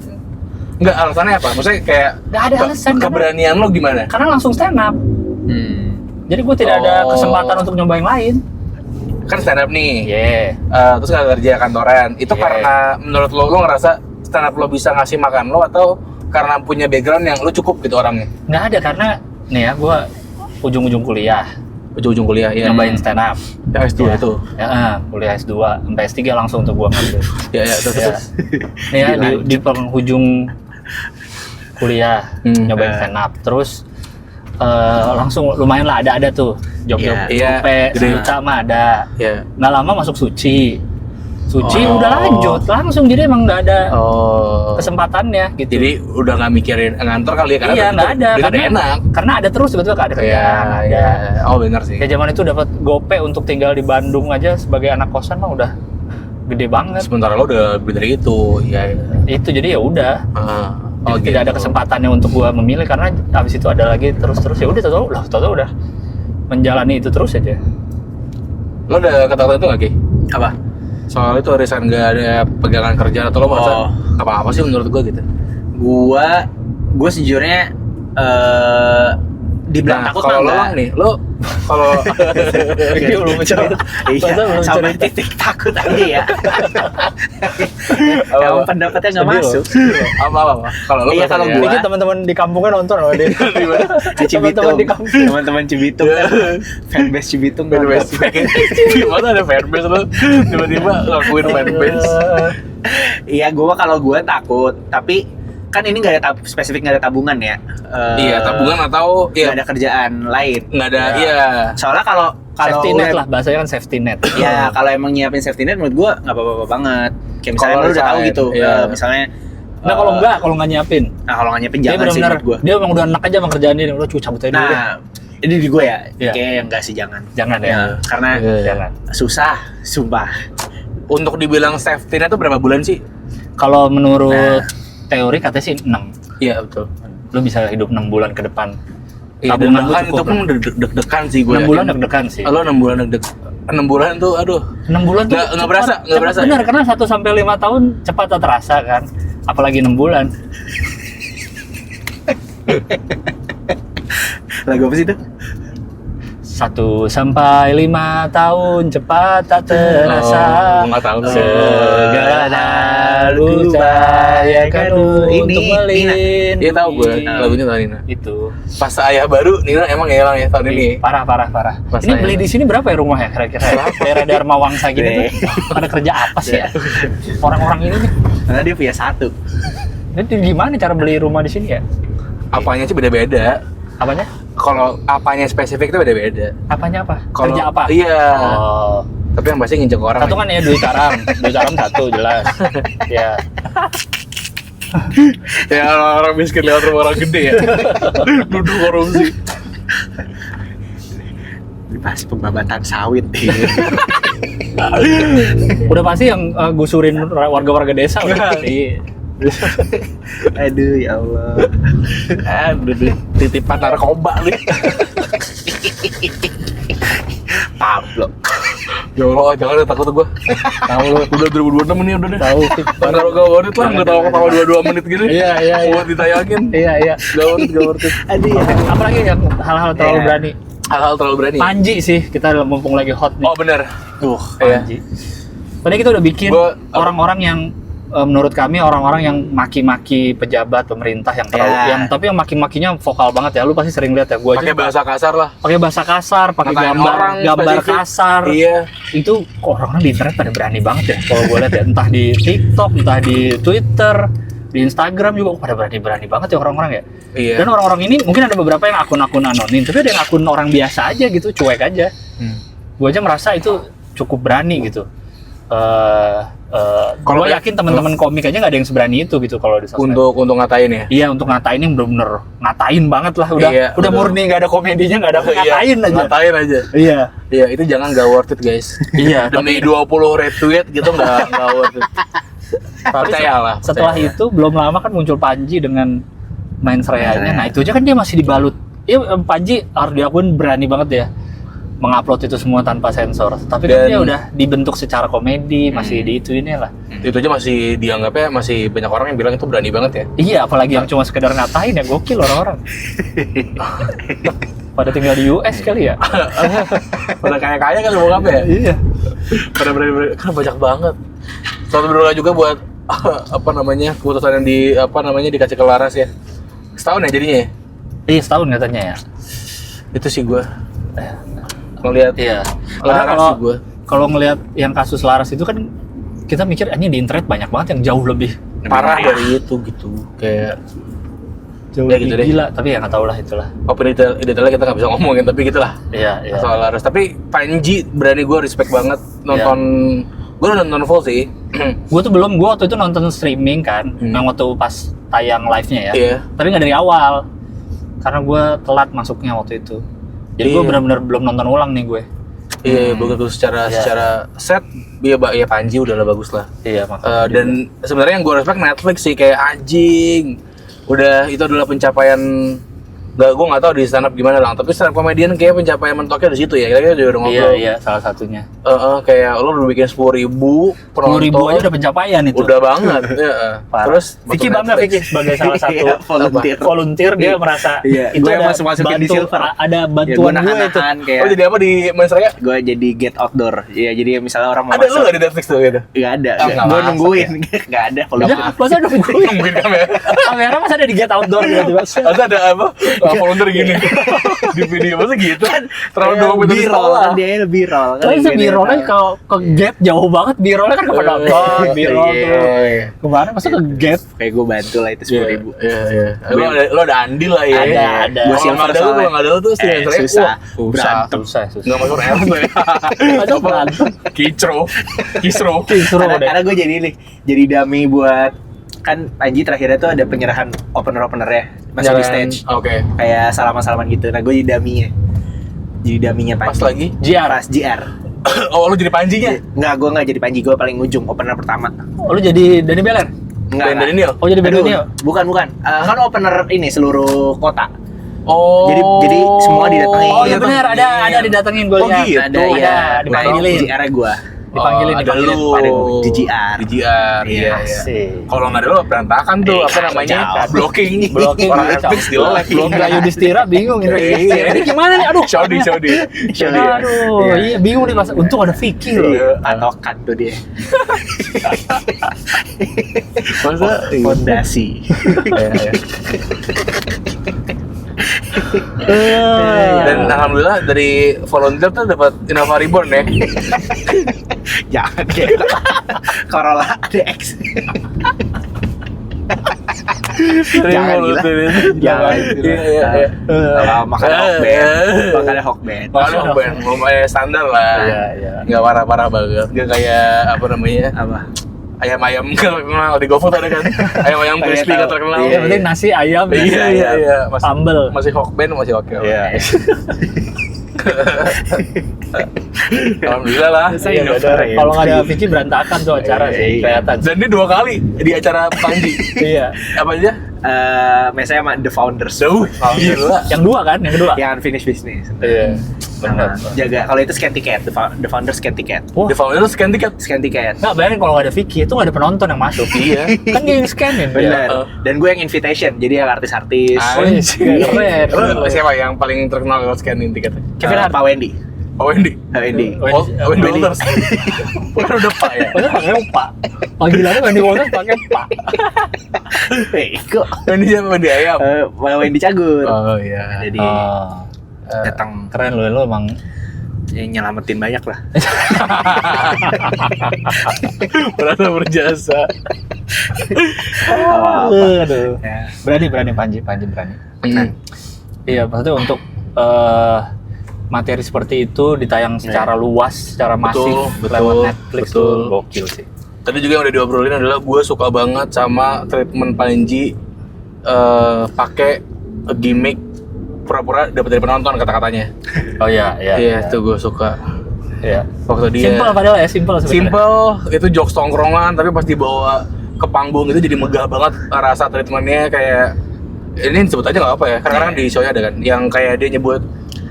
Enggak, alasannya apa? Maksudnya kayak nggak ada alasan. keberanian lo gimana? Karena langsung stand up. Jadi gue tidak ada Oh. kesempatan untuk nyoba yang lain. Kan stand up nih. Yeah. Terus nggak kerja kantoran. Itu Iya. karena menurut lo ngerasa stand up lo bisa ngasih makan lo atau karena punya background yang lo cukup gitu orangnya? Nggak ada karena nih ya gue ujung-ujung kuliah Ujung-ujung kuliah ya. nyobain stand up. Yang S2 Ya. itu. Ya, kuliah S2 sampai S3 langsung untuk gue ngambil. Ya terus. Ya. Nih ya di penghujung kuliah nyobain stand up. Terus langsung lumayan lah ada tuh job-job Iya, sampai gede. sejuta mah ada. Ya. Nggak lama masuk Suci Oh. udah lanjut langsung, jadi emang nggak ada Oh. kesempatannya gitu. Jadi udah nggak mikirin ngantor kali ya karena Iya, nggak ada udah karena enak. karena ada terus sebetulnya nggak ada kerjaan. Iya. Oh benar sih. Kayak zaman itu dapat gope untuk tinggal di Bandung aja sebagai anak kosan mah udah gede banget. Sementara lo udah lebih dari itu. Iya. Itu jadi ya udah. Jadi tidak ada gitu. kesempatannya untuk gua memilih karena habis itu ada lagi terus ya udah tahu udah menjalani itu terus aja. Lo udah kata-kata itu nggak Ki? Apa? Soal itu arisan nggak ada pegangan kerjaan atau lo merasa Oh. apa-apa sih menurut gua gitu? Gue sejujurnya dibilang takut kalau lo mah nih, lo kalau Dia belum mencerita. Iya, Masa belum sampai cerita? titik takut aja ya. Emang pendapatnya nggak masuk. apa? Kalau lo Iya, merasa kalau ya. gua- Dikit teman-teman di kampungnya nonton loh dia. Di Cibitung, Teman-teman di kampung. teman-teman Cibitung kan, fanbase Cibitung kan. fanbase gimana ada fanbase lo tiba-tiba ngakuin fanbase. Iya, kalau gue takut, tapi kan ini nggak ada spesifik nggak ada tabungan ya. Iya, tabungan atau nggak iya ada kerjaan lain. nggak ada Ya. iya. Soalnya kalau Safety net lah, bahasanya kan safety net. Ya kalau emang nyiapin safety net menurut gua nggak apa-apa banget. Kayak misalnya Kalau lu udah tahu resign, gitu. iya. Misalnya Nah kalau nggak nyiapin, kalau nggak nyiapin dia jangan sih benar-benar menurut gua. dia emang udah enak aja sama kerjaan dia, udah cabut aja dulu deh. Nah, ini di gua ya. Iya. Kayak enggak sih jangan. Jangan ya. Karena Iya. Jangan. susah, sumpah. Untuk dibilang safety net itu berapa bulan sih? Kalau menurut Nah. teori katanya sih 6. Iya betul. Lu bisa hidup 6 bulan ke depan. Iya, Tabungan dan lu bahkan itu cukup pun lah. deg-degan sih gue. 6 bulan deg-degan sih. Lo 6 bulan deg-degan. 6 bulan tuh aduh. 6 bulan tuh Nggak cepat- berasa, nggak cepat berasa. Bener, karena 1 sampai 5 tahun cepat tak terasa kan. Apalagi 6 bulan. Lagu apa sih itu? 1 sampai 5 tahun cepat tak terasa. Oh, nggak tahu. Segala lupakan Ini, untuk melindungi. Iya tahu gue lagunya tahun ini. Itu. Pas ayah baru Nina emang hilang ya tahun ini. Parah. Pas Ini saya- beli di sini berapa ya rumahnya kira-kira? Daerah Dharma Wangsa gini tuh. Pada kerja apa sih ya? Orang-orang ini nih. Karena dia punya satu. Jadi gimana cara beli rumah di sini ya? Apanya sih beda-beda. Apanya? Kalau apanya spesifik itu beda-beda. Apanya apa? Kalau- Kerja apa? Iya. Oh. Tapi yang pasti nginjek orang. Satu kan ya duit haram jelas. Ya. Ya orang miskin lewat rumah orang gede ya. Duduk korupsi. Pas pembabatan sawit. Udah pasti yang gusurin warga-warga desa udah pasti. Aduh ya Allah. Aduh, titipan narkoba nih. Pablo. Ya Allah, jangan takut gua. Tahu lu, udah 2026 nih udah deh. Tahu. Kalau gak worth it lah, nggak tahu ketawa 22 menit gini. Iya. Buat ditayangin. Iya. Gak worth it. Aduh ya. Apalagi yang hal-hal terlalu Iya. berani. Hal-hal terlalu berani. Panji sih, kita mumpung lagi hot nih. Oh bener. Iya. Panji. Tadi kita udah bikin orang-orang yang menurut kami orang-orang yang maki-maki pejabat pemerintah yang terlalu tapi yang maki-makinya vokal banget ya. Lu pasti sering lihat ya. Gua Pakai aja bahasa kasar lah. pakai bahasa kasar, pakai Ngatain orang gambar spesifik. kasar. Iya. Itu kok orang-orang di internet pada berani banget ya. Kalau gue lihat ya, entah di TikTok, entah di Twitter, di Instagram juga pada berani banget ya orang-orang ya. Iya. Dan orang-orang ini mungkin ada beberapa yang akun-akun anonim, tapi ada yang akun orang biasa aja gitu, cuek aja. Gue aja merasa itu cukup berani gitu. Kalau yakin teman-teman komik aja nggak ada yang seberani itu gitu kalau di sosmed. Untuk ngatain ya. Iya, untuk ngatain yang bener-bener ngatain banget lah, udah Iya, udah betul. murni, nggak ada komedinya, nggak ada ngatain aja. Ngatain aja. Iya. Iya, itu jangan gak worth it guys. Iya, Demi 20 retweet gitu gak worth it. Percayalah. Setelah percaya. itu belum lama kan muncul Panji dengan main serayanya. Seraya. Nah itu aja kan dia masih dibalut. Ya Panji harus diakui berani banget ya mengupload itu semua tanpa sensor. Tapi kan Dan- dia udah dibentuk secara komedi, masih di itu ini lah. Itu aja masih dianggapnya masih banyak orang yang bilang itu berani banget ya. Iya, apalagi yang cuma sekedar ngatain ya, gokil orang-orang. Pada tinggal di US kali ya. Pada kaya-kaya kan mau apa ya? Iya. Pada berani kan banyak banget. Selamat berdoa juga buat apa namanya keputusan yang dikasih ke Laras ya. Setahun ya jadinya ya. Iya, setahun katanya ya. Itu sih gue ngelihat Iya. Laras Karena sih gue. kalau ngelihat yang kasus Laras itu kan kita mikir ini di internet banyak banget yang jauh lebih Parah dari itu gitu. Kayak jauh Ya, lebih gitu deh. gila, tapi ya nggak tahu lah itulah. opini detailnya kita nggak bisa ngomongin tapi gitulah. Iya. Soal Laras. Tapi Panji berani, gue respect banget nonton. Gue nonton full sih. Gue waktu itu nonton streaming kan, yang waktu pas tayang live-nya ya. Iya. Tapi nggak dari awal, karena gue telat masuknya waktu itu. Jadi gue Iya. benar-benar belum nonton ulang nih gue. Iya, bagus secara Iya. secara set. Ya Panji udahlah bagus lah. Iya makanya. Dan sebenarnya yang gue respect Netflix sih, kayak anjing. Udah itu adalah pencapaian. Gue nggak tahu di stand up gimana lah. Tapi stand up comedian kayak pencapaian mentoknya di situ ya. Kita juga udah ngobrol. Iya salah satunya. Kayak lo udah bikin 10.000 penonton. 10.000 aja udah pencapaian itu. Udah banget. Ya. Parah. Terus Vicky masuk bangga Netflix. Vicky sebagai salah satu Iya, volunteer. dia merasa Iya, itu gue yang ada masuk-masukin di Silver. ada Ya, bantuan gue gue itu. nahan kayak Oh jadi apa di Main Seraya? gue jadi get outdoor. Ya jadi misalnya orang mau Ada lo masuk. nggak di Netflix tuh gitu? Nggak ada. Ah, nggak Gue masuk nungguin. Nggak ada. Kalau Udah, masa nungguin Nungguin kamera. kamera masa ada di get outdoor gitu. Masa ada apa? Volunteer gini di video masa gitu? Terlalu Kayak 20 menit di B-roll sekolah. kan dia B-roll kan. Tapi Gini, B-rollnya tahu. kalau ke gap jauh banget, B-rollnya kan ke penonton, B-roll Iya. tuh. Kemarin masa ke gap? Kayak gue bantu lah itu 10.000. Iya. Lo ada andil lah ya. Ada. Gua Kalau silver nggak ada lo, soalnya. kalau nggak ada lo tuh Steven Seraya, susah. wah, Berantem. Susah. Nggak masuk RS lo ya. Ada berantem. Kisro. Kisruh deh. Karena gue jadi nih, jadi dummy buat kan Panji terakhirnya tuh ada penyerahan opener ya masih di stage Oke. kayak salaman gitu. Nah gue jadi dummy-nya. Jadi dummy-nya Panji. Pas lagi. Pas JR. Oh lo jadi Panjinya? Enggak, gue nggak jadi Panji, gue paling ujung opener pertama. Oh, lu jadi Dani Beler? Enggak. Ben Daniel? Oh, jadi Ben Aduh, Daniel? Bukan. Kan opener ini seluruh kota. Oh. Jadi semua didatengin. Oh, iya benar, ada didatengin gue Oh, gitu. Ada ya, dipanggilin. JR gue. Dipanggilin, ada dipanggilin. lu Pada di GR. Di GR, iya. Asik. Kalau nggak ada lo berantakan tuh, apa namanya? jauh. Blocking. Blocking. Orang Netflix di like. Belum kayak Yudhistira bingung ini. Ini gimana nih? Aduh. Saudi. Aduh, iya bingung nih Mas. Untung ada Vicky loh. Iya, patokan tuh dia. Masa? Fondasi. Dan alhamdulillah dari volunteer tuh dapat Innova Reborn ya. Jangan kayak Corolla DX. Jangan gila. Jangan. Iya. Makanya Hawkband. Makanya Hawkband, lumayan standar lah. Iya. Nggak parah-parah banget. Nggak kayak apa namanya? Apa? ayam-ayam nggak terkenal di GoFood ada kan ayam-ayam crispy nggak terkenal. Yang penting nasi ayam. Iya. Sambel. Masih Hokben masih oke. Iya. Alhamdulillah lah. Iya, kalau nggak ada Vicky berantakan tuh acara sih kelihatan. Dan dia 2 kali di acara Panji. Iya. Apa aja? Biasanya sama The Founders. Gila. Yang dua kan, yang kedua. Yang Unfinished Business. Iya. Sama jaga kalau itu scan tiket, The Founders scan tiket. Wah. The Founder scan tiket. Scan tiket. Nggak, bayangin kalau nggak ada Vicky itu nggak ada penonton yang masuk. Iya. Kan dia yang scanin. Benar. Dan gue yang invitation, jadi yang artis-artis. Keren. Lu siapa yang paling terkenal kalau scanin tiketnya? Kevin Hart, Pak Wendy. Oh Wendy. Wendy. Wendy Walters. Bukan udah Pak ya? Padahal pakai Pak. Panggilannya Wendy Walters pakai Pak. Kok Wendy siapa? Wendy ayam. Wendy Cagur. Oh iya. Jadi datang Keren lu emang. nyelamatin banyak lah. Merasa berjasa. Aduh. Ya. Berani Panji berani. Iya, maksudnya untuk materi seperti itu ditayang secara luas, secara masif lewat Netflix tuh gokil sih. Tadi juga yang udah diobrolin adalah gue suka banget sama treatment Panji pakai gimmick pura-pura dapat dari penonton kata-katanya. Oh iya. Iya, itu gue suka. Iya. Waktu dia Simple padahal ya, simple sebenarnya. simple, itu jokes tongkrongan tapi pas dibawa ke panggung itu jadi megah banget rasa treatmentnya kayak ini sebut aja nggak apa ya, karena di show-nya ada kan yang kayak dia nyebut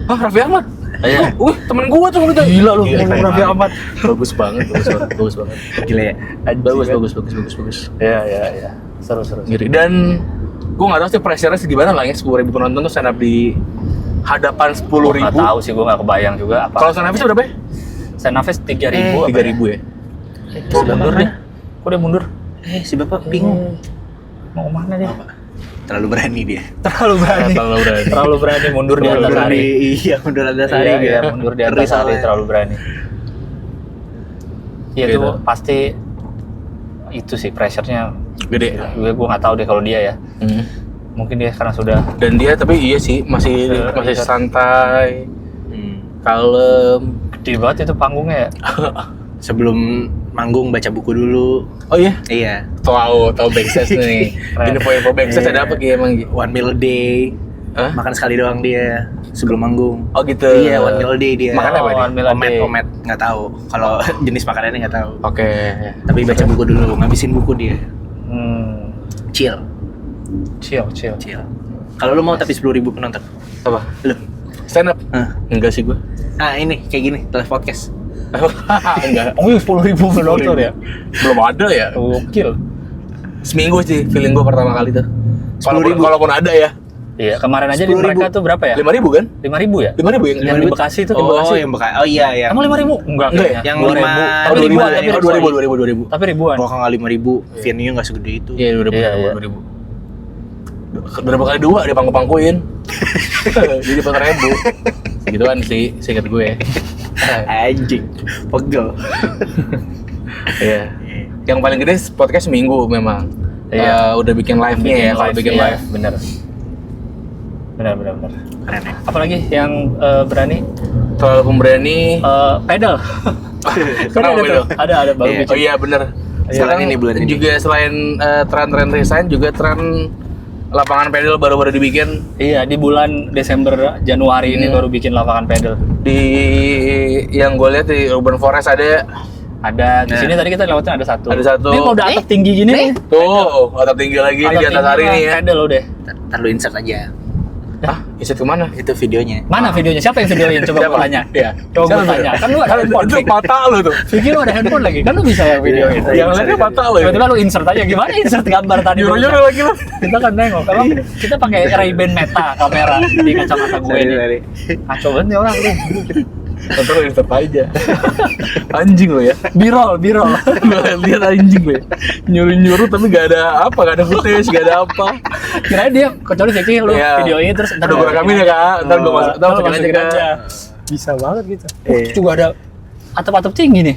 Raffi Ahmad. Iya. Temen gua tuh gitu. Gila lu, Gila, Raffi Ahmad. Bagus banget. Gila ya. Bagus. Iya. Seru. Gitu. Dan gua nggak tahu sih pressure-nya segimana lah ya, 10.000 penonton tuh stand up di hadapan 10.000. Nggak tahu sih, gue nggak kebayang juga apa. Kalau stand up itu berapa ya? Stand up 3.000. 3.000 ya. Mundur deh. Kok dia mundur? Si Bapak bingung. Mau kemana dia? Terlalu berani dia. Terlalu berani mundur di atas hari. Iya, mundur di atas hari. Iya, mundur di atas hari terlalu berani. Iya Gitu. itu pasti itu sih pressure-nya Gede. gue nggak tahu deh kalau dia ya. Mungkin dia karena sudah Dan dia tapi iya sih masih santai, kalem. gede banget itu panggungnya ya. Sebelum manggung baca buku dulu. Oh iya. Iya. Tahu backstage nih. Info backstage ada apa Ki emang Ki? 1 meal a day. Hah? Makan sekali doang dia sebelum manggung. Oh gitu. Iya, 1 meal a day dia. Makan apa dia? 1 meal a day. Omet nggak tahu. Kalau jenis makanannya nggak tahu. Oke. Tapi baca buku dulu, ngabisin buku dia. Chill. Kalau lu mau tapi 10.000 penonton. Apa? Lu. Stand up? Enggak sih gua. Ini kayak gini, telah podcast. Enggak. Oh, 10.000 penonton ya. Belum ada ya. Gokil. Seminggu sih feeling gua pertama kali tuh. 10.000. Kalaupun ada ya. Iya, kemarin aja di 10.000. mereka tuh berapa ya? 5.000 kan? 5.000 ya? 5.000 yang Yang di Bekasi itu di Oh, Bekasi. yang Bekasi. Oh iya, yang Emang 5.000? Enggak kayaknya. yang 2.000. 5 Tapi ribuan, tapi yang ribuan. 2000. Tapi ribuan. Gua kan 5.000, venue nggak segede itu. Iya, udah Iya. 2000. Berapa kali 2 dia pangku-pangkuin. Jadi 4.000. Segituan sih, seingat gue. Anjing, pegel. Iya. Yang paling gede podcast seminggu memang. Iya. Udah bikin live-nya ya, kalau bikin iya, live. bener. Keren ya. Apalagi yang berani Terlalu pemberani. pedal. Kenapa ada pedal? tuh, ada baru Iya. bikin. Oh iya bener. Sekarang Bulan ini, bulan ini. juga selain tren-tren resign juga tren lapangan pedal baru-baru dibikin Iya, di bulan Desember Januari ini baru bikin lapangan pedal. di yang gue lihat di Urban Forest ada Ada di Nah. sini tadi kita lewatin ada satu. Ada satu. Ini kalau udah atap tinggi gini nih. tuh atap tinggi lagi di atas hari ini ya. Pedal udah. Ntar lu insert aja. Hah? Insert kemana? Itu videonya. Mana videonya? Siapa yang videoin? Coba Siapa? gue tanya. Iya. Coba Siapa? gue tanya. Kan lu ada handphone. Itu Vicky. mata lu tuh. Vicky lu ada handphone lagi. Kan lu bisa yang videoin. Yang lainnya mata lu. Tiba-tiba lu insert aja. Gimana insert gambar tadi? Nyuruh-nyuruh lagi lu. Kita kan nengok. Kalau kita pakai Ray-Ban Meta kamera di kacamata gue ini. Kacau banget nih orang lu. Ntar lu insert aja. Anjing lu ya. Birol. Gue lihat anjing lu ya. Nyuruh-nyuruh tapi gak ada apa, gak ada footage, gak ada apa. Kirain dia kecuali Vicky lu Iya. videoin terus Ntar gue rekamin ya kak. Ntar gue masukin aja kak. Bisa banget gitu. Itu juga ada atap-atap tinggi nih.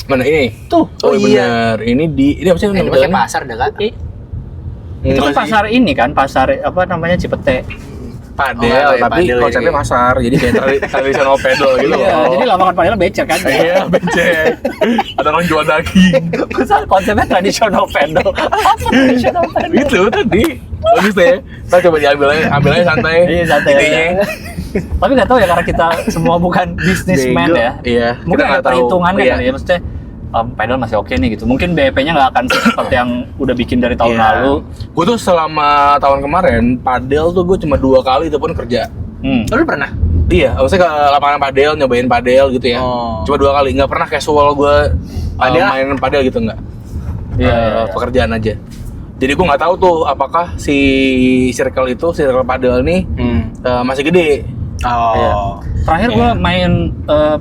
Mana ini? Tuh. Oh iya. Ini apa sih Ini nama pakai jalannya? pasar dah kak. Itu kan pasar ini kan, pasar apa namanya Cipete. padel, kayak tapi padel konsepnya ya. pasar. Jadi kayak tradisional pedal gitu. Iya, jadi lapangan padelnya becek kan. Iya, becek. Ada orang jual daging. Masa konsepnya tradisional pedal. Apa tradisional pedal? Itu tadi. Bagus deh. Kita coba ambil aja santai. Iya, santai Idenya. aja. Tapi nggak tahu ya karena kita semua bukan businessman Bego. ya. Iya, Mungkin kita ada nggak tahu. perhitungannya Iya. kali ya, maksudnya pedal masih oke nih gitu. Mungkin BEP-nya nggak akan seperti yang udah bikin dari tahun Iya. lalu. Gue tuh selama tahun kemarin padel tuh gue cuma 2 kali itu pun kerja. Lu pernah? Iya, maksudnya ke lapangan padel, nyobain padel gitu ya. Oh. Cuma 2 kali, nggak pernah casual gue Padel? main padel gitu nggak. Iya, iya. Pekerjaan aja. Jadi gue nggak tahu tuh apakah si circle padel nih masih gede. Oh. Iya. Terakhir gue main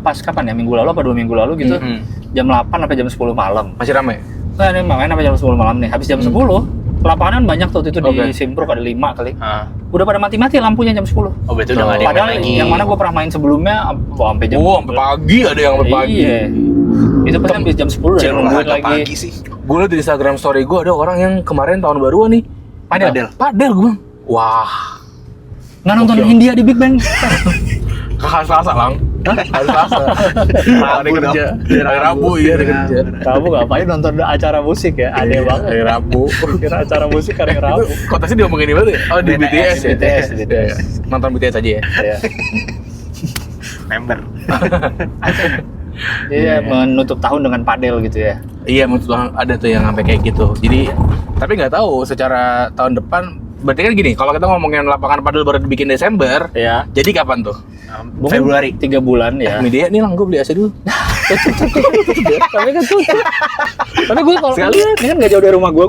pas kapan ya? Minggu lalu apa 2 minggu lalu gitu. Jam 8 sampai jam 10 malam. Masih ramai. Nah, ini main sampai jam 10 malam nih. Habis jam 10, lapangan banyak tuh itu Oke. di Simpruk ada 5 kali. Ah. Udah pada mati-mati lampunya jam 10. Oh, berarti udah nggak ada yang Padahal main lagi. yang mana gue pernah main sebelumnya sampai jam Oh, sampai pagi ada yang sampai pagi. Iya. Itu pasti habis jam 10 udah Jangan nungguin olahraga lagi. pagi sih. Gue liat di Instagram story gue ada orang yang kemarin tahun baruan nih. Padel. Padel gue bilang. Wah. Nggak nonton Oke. Hindia di Big Bang. Hari Selasa lang. Hari Selasa. Hari Rabu kerja. dong. Hari Rabu iya hari kerja. Kamu ngapain nonton acara musik ya? Aneh banget. Hari Rabu. Kira acara musik hari Rabu. Konteksnya diomongin di mana ya? Oh di BTS ya? BTS. Iya. Nonton BTS aja ya? Iya. Member. Iya, menutup tahun dengan padel gitu ya. Iya, menurut Tuhan ada tuh yang sampai kayak gitu. Jadi, tapi nggak tahu secara tahun depan. Berarti kan gini, kalau kita ngomongin lapangan padel baru dibikin Desember, Iya. jadi kapan tuh? Mungkin Februari. 3 bulan ya. Media nih lang, gue beli AC dulu. Tapi kan tutup. Tapi gue kalau Sekali. ini kan nggak jauh dari rumah gue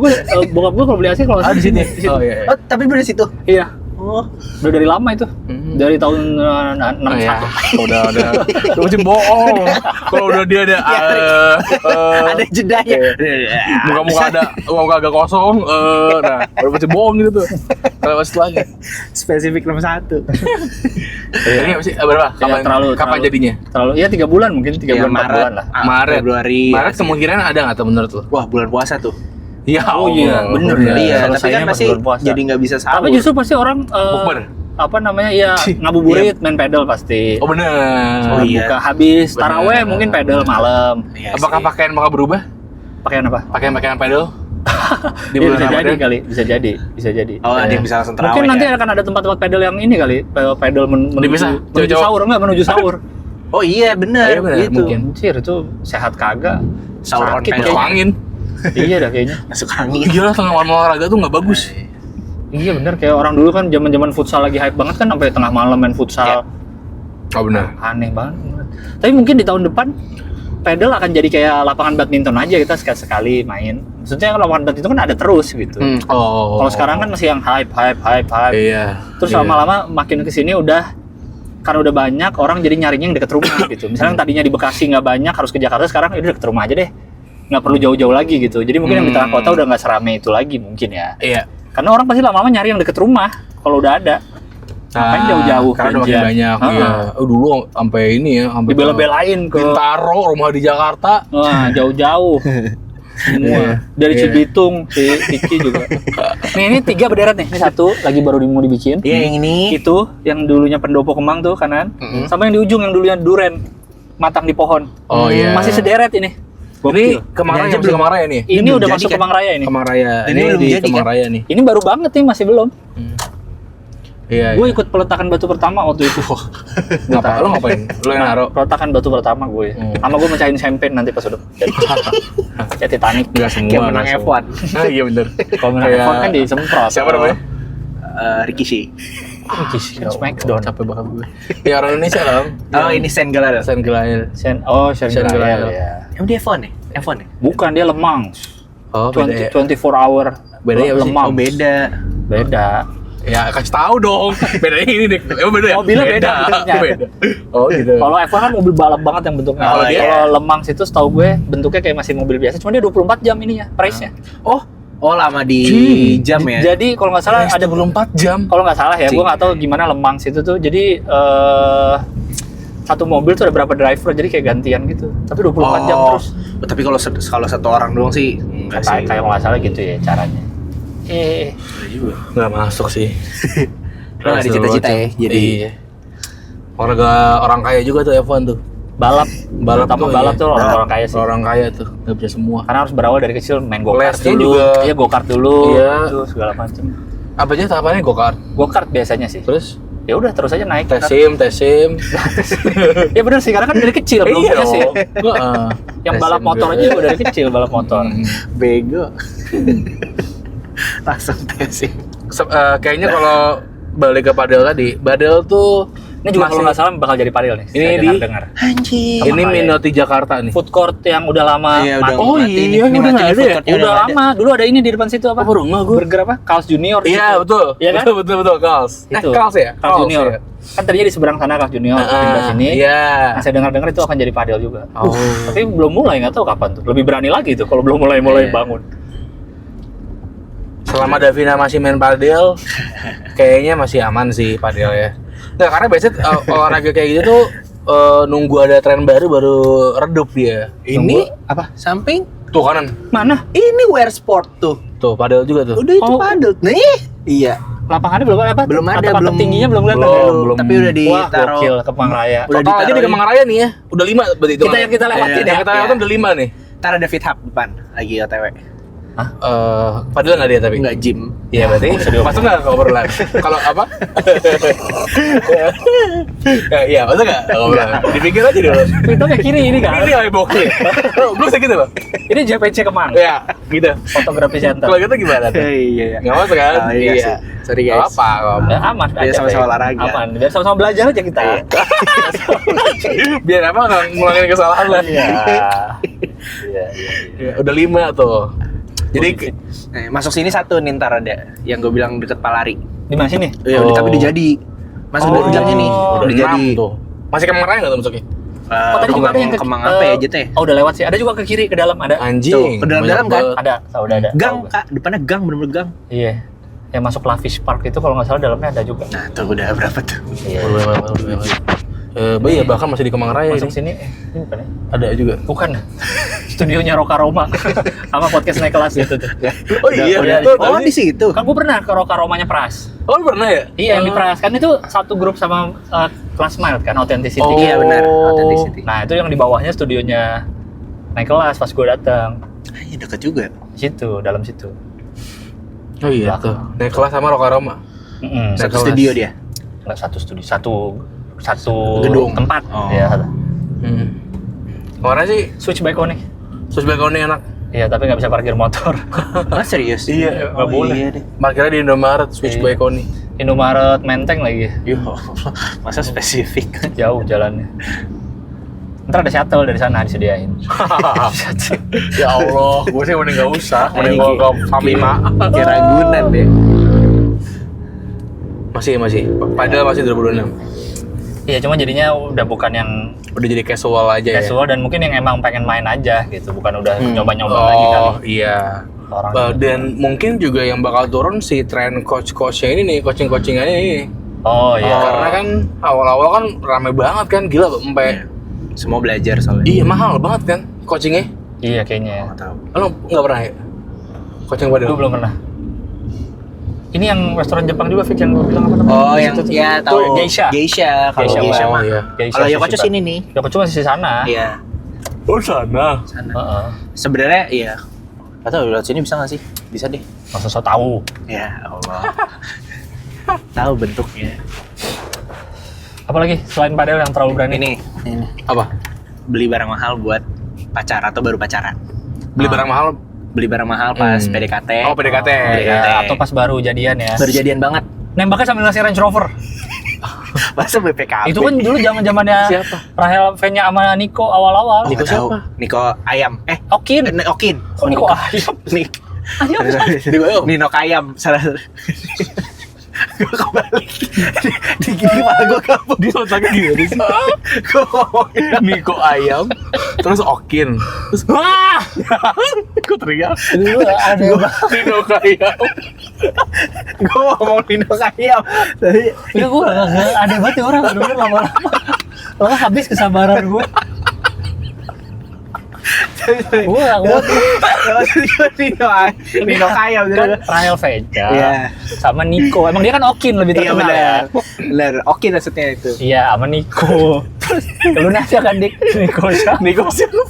bokap gue kalau beli AC kalau Di sini. Oh iya. Oh, tapi bener situ. Iya. Oh. Udah dari lama itu. Dari tahun 61. Oh, ya. Udah. Lu masih bohong. Kalau udah dia ada Ada jedanya. muka agak kosong, nah, udah masih bohong gitu tuh. Kalau setelahnya. Spesifik nomor 1. Ini apa sih? Berapa? Ya, Kapan jadinya? Terlalu ya 3 bulan mungkin 3 bulan 4 bulan lah. Maret. Februari. Maret kemungkinan ada nggak tuh menurut lu? Wah, bulan puasa tuh. Iya. Oh iya, bener ya. Iya, Selesainya tapi kan pas pasti bulan puasa. jadi nggak bisa sahur. Tapi justru pasti orang Bukber. apa namanya ya ngabuburit main pedal pasti. Oh bener. Oh, iya. Buka habis Bener. taraweh mungkin pedal malam. Iya Apakah sih. pakaian bakal berubah? Pakaian apa? Pakaian pedal? Di Iya, bulan bisa jadi Ramadan? kali, bisa jadi. Oh, ada Iya. yang bisa langsung terawih. Mungkin nanti ya? akan ada tempat-tempat pedal yang ini kali, pedal Dipisah, menuju cowok-cowok. sahur enggak menuju sahur. Oh iya, bener. Iya, bener, Gitu. mungkin. Anjir itu sehat kagak. Sahur on Sakit pedal. Masuk kayaknya. angin. Iya dah kayaknya. Masuk angin. Gila tengah malam olahraga tuh nggak bagus. Iya bener kayak orang dulu kan zaman-zaman futsal lagi hype banget kan sampai tengah malam main futsal. Oh benar. Aneh banget. Tapi mungkin di tahun depan pedal akan jadi kayak lapangan badminton aja kita sekali-sekali main. Maksudnya kan lapangan badminton kan ada terus gitu. Oh. Kalau sekarang kan masih yang hype. Iya. Terus Iya. lama-lama makin kesini udah karena udah banyak orang jadi nyarinya yang deket rumah gitu. Misalnya yang tadinya di Bekasi nggak banyak harus ke Jakarta sekarang udah deket rumah aja deh. Nggak perlu jauh-jauh lagi gitu. Jadi mungkin yang di tengah kota udah nggak serame itu lagi mungkin ya. Iya. Karena orang pasti lama-lama nyari yang deket rumah kalau udah ada. Ngapain jauh-jauh Karena udah makin janjian? banyak. Ah. Iya. Dulu sampai ini ya, sampai Dibela-belain ke Bintaro, rumah di Jakarta. wah, jauh-jauh. Semua dari Iya. Cibitung, si Iki juga. Nih ini 3 berderet nih. Ini 1 lagi baru mau dibikin. Iya, yang ini. Itu yang dulunya pendopo kemang tuh kanan, sama yang di ujung yang dulunya duren matang di pohon. Oh iya. Masih sederet ini. Ini Kemang Ini aja Raya, Kemang Raya nih. Ini belum udah jadi masuk kan? Kemang Raya ini. Kemang Raya. Ini belum di jadi Kemang kan? Raya nih. Ini baru banget nih masih belum. Iya. Gue ikut peletakan batu pertama waktu itu. Ngapa? Lo ngapain? Lo yang naruh? Peletakan batu pertama gue. Sama gue mecahin champagne nanti pas udah jadi. Kayak Titanic. Enggak semua. Kayak menang nggak semua. F1. Nah, iya bener. Kalau menang Kayak- F1 kan disemprot. Siapa namanya? Rikishi. Kan Smackdown. Capek banget gue. Ya orang Indonesia lah. Oh, ini Sen Galal. Sen Gelail. Shen Shen Grael Grael. ya. Emang dia F1 ya? F1 ya? Bukan dia lemang. Oh, beda ya. 24 hour. Beda ya, apa sih? lemang. Oh, beda. Beda. Ya kasih tahu dong. Bedanya ini nih. Emang beda ya? Mobilnya beda bentuknya. Beda. Oh gitu. Kalau F1 kan mobil balap banget yang bentuknya. Oh, Kalau iya. kalau Lemang situ setahu gue bentuknya kayak masih mobil biasa, cuma dia 24 jam ininya, price-nya. Oh, lama di jam ya? Jadi kalau nggak salah ada 24 jam. kalau nggak salah ya, Cing. gue nggak tahu gimana Lemang situ tuh. Jadi satu mobil tuh ada berapa driver, jadi kayak gantian gitu. Tapi 24 jam terus. Oh, tapi kalau kalau satu orang doang sih enggak sih. Kayak kalau nggak salah gitu ya caranya. Iya juga. Nggak masuk sih. Lo nggak ada cita-cita ya jadi Iya. Olahraga orang kaya juga tuh F1 tuh. Balap tuh, balap iya. tuh orang kaya sih. Orang kaya tuh, nggak bisa semua. Karena harus berawal dari kecil main go-kart Lesnya dulu. juga. Iya, go-kart dulu. Iya. Itu segala macem. Apa aja tahapannya go-kart? Go-kart biasanya sih. Terus Ya udah terus aja naik. tes sim. Ya benar sih, karena kan dari kecil belum Iya punya sih. dong. Heeh. Yang Tes balap sim motor juga. aja juga dari kecil balap motor. bego. Langsung tesin. Kayaknya kalau balik ke padel tadi, padel tuh Ini juga kalau masih- nggak salah bakal jadi padel nih. Ini saya di- dengar. Anjing. ini Sama Minotti Jakarta nih. Food court yang udah lama Iya, udah mati. Oh mati iya, nih. ini udah Mati nggak nih, ada food ya? courtnya Udah nggak ada. lama. Dulu ada ini di depan situ apa? Oh, baru nggak gua. Burger apa? Carl's Junior. Iya gitu. betul. Iya kan? Betul Kals. Itu. Kals ya? Carl's Junior. ya? Kan tadinya di seberang sana Carl's Junior, pindah sini. Iya. Nah, saya dengar-dengar itu akan jadi padel juga. Oh. Tapi belum mulai, nggak tahu kapan tuh. Lebih berani lagi tuh kalau belum mulai Iya. bangun. Selama Davina masih main padel, kayaknya masih aman sih padel ya. Nggak, karena biasanya olahraga kayak gitu tuh nunggu ada tren baru redup dia. Ini apa? Samping? Tuh kanan. Mana? Ini wear sport tuh. Tuh padel juga tuh. Udah itu Oh. padel. Nih. Iya. Lapangannya belum ada apa? Belum ada, Atap-atap belum- tingginya belum kelihatan. belum. Tapi udah Wah, ditaruh. gokil Kemang Raya. Udah Total aja di ditaruh Kemang Raya nih ya. Udah 5 berarti itu. Kita yang kita lewatin Iya, ya. Yang kita Iya. lewatin udah 5 nih. Ntar ada fit hub depan lagi OTW. Padel nggak dia tapi? Enggak gym. Iya berarti masuk nggak ke obrolan? Kalau apa? Iya masuk nggak ke obrolan? Dipikir aja dulu. Itu ke kiri ini kan. Ini yang bokeh. Gue segitu loh. Ini JPC Kemang. Ya gitu. Fotografi center. Kalau gitu gimana tuh? Iya. Nggak masuk kan? Oh, iya sih. Sorry, Nggak guys. apa nggak Ya, aman. Biar aja, sama-sama baik. olahraga. Aman. Biar sama-sama belajar aja kita. Biar apa nggak ngulangin kesalahan lah. Iya. Iya. Ya, udah 5 tuh. Jadi Masuk sini satu nih ntar ada yang gue bilang deket Palari. Di mana sini? Iya, Oh. tapi udah jadi. Masuk dari ujungnya nih. udah Udah jadi. 6 tuh. Masih Kemang Raya nggak tuh masuknya? Oh, tadi juga ada yang ke Kemang apa ya Jet ya? Oh, udah lewat sih. Ada juga ke kiri ke dalam ada. Anjing. Tuh, ke dalam-dalam banyak kan? banget. Ada, udah ada. Gang Tahu. kak, depannya gang bener-bener gang. Iya. Yang masuk Lavish Park itu kalau nggak salah dalamnya ada juga. Nah tuh udah berapa tuh? Iya. Iya bahkan masih di Kemang Raya Masuk ini. sini. Ini bukan ya? Ada juga. Bukan. Studionya Roka Roma sama podcast naik kelas gitu tuh. Oh iya, udah, betul. Oh di situ. Kan gue pernah ke Roka Romanya Pras. Oh pernah ya? Iya, yang di Pras. Kan itu satu grup sama Kelas Mild kan, Authenticity. Oh. Iya benar, Authenticity. Nah, itu yang di bawahnya studionya naik kelas pas gue datang. Iya deket juga. Situ, dalam situ. Oh iya tuh. Naik kelas sama Roka Roma. Mm-mm. Naik Satu kelas. studio dia. Nggak satu studio, satu Gedung. tempat. Oh. Ya, Kemana sih? switchback nih. Terus backgroundnya enak. Iya, tapi nggak bisa parkir motor. Ah serius? Iya, nggak boleh. Iya deh. Parkirnya di Indomaret, switch Iya. by Koni. Indomaret Menteng lagi. Yo, masa spesifik? Jauh jalannya. Ntar ada shuttle dari sana disediain. Ya Allah, gue sih mending nggak usah. Mending Anjing. gue ke Famima. Kayak Ragunan deh. Masih. Padahal masih 2026. Iya, cuma jadinya udah bukan yang Udah jadi casual aja ya. casual dan mungkin yang emang pengen main aja gitu, bukan udah nyoba-nyoba lagi Oh kali. iya. Orang Dan mungkin juga yang bakal turun si tren coach-coachnya ini nih, coaching-coachingannya ini. Oh iya. Karena kan awal-awal kan rame banget kan, gila sampai Semua belajar soalnya. iya mahal banget kan coachingnya. Iya kayaknya. Nggak tahu. Lo nggak pernah ya? Coaching padel? Gue belum pernah. Ini yang restoran Jepang juga, Fik, yang gue bilang apa namanya? Oh yang Situ tuh. ya Tuh, tahu. Geisha. Kalau Geisha, Geisha oh, mah. iya. Geisha Kalau Yokocho Sushiba. sini nih. Yokocho masih di sana. Iya. Oh sana. Sana. Heeh. Sebenarnya iya. Atau lewat sini bisa nggak sih? Bisa deh. Masa so tahu. Ya Allah. Tahu bentuknya. Apalagi selain padel yang terlalu berani? Ini Apa? beli barang mahal buat pacar atau baru pacaran. Beli barang mahal? Beli barang mahal pas PDKT. Oh PDKT. Ya, atau pas baru jadian ya. Baru jadian banget. Nembaknya sambil ngasih Range Rover. Masa BPKB. Itu kan dulu zaman-zamannya Siapa? Rahel V-nya sama Niko awal-awal. Niko Niko siapa? siapa? Niko Ayam. Okin. Okin. Oh, Niko Ayam. Nih. Ayam. Nino Kayam. Salah. Gue kebalik. Di gini malah gue kabur. Dia otaknya gimana sih? Gue ngomongin. Niko ayam, terus Okin, terus wah, gue teriak. Dulu ada Nino ayam. Gue ngomong Nino Kayam. Tapi ya gue gak ada banget ya orang bener-bener lama-lama habis kesabaran gue. Gue gak kuat. Nino kaya Kan Rahel Veja Iya. sama Niko. Emang dia kan Okin lebih Iya terkenal ya. benar. Oke maksudnya itu. Iya, sama Niko. Terus lu nanya kan Dik, Niko siapa? Niko siapa?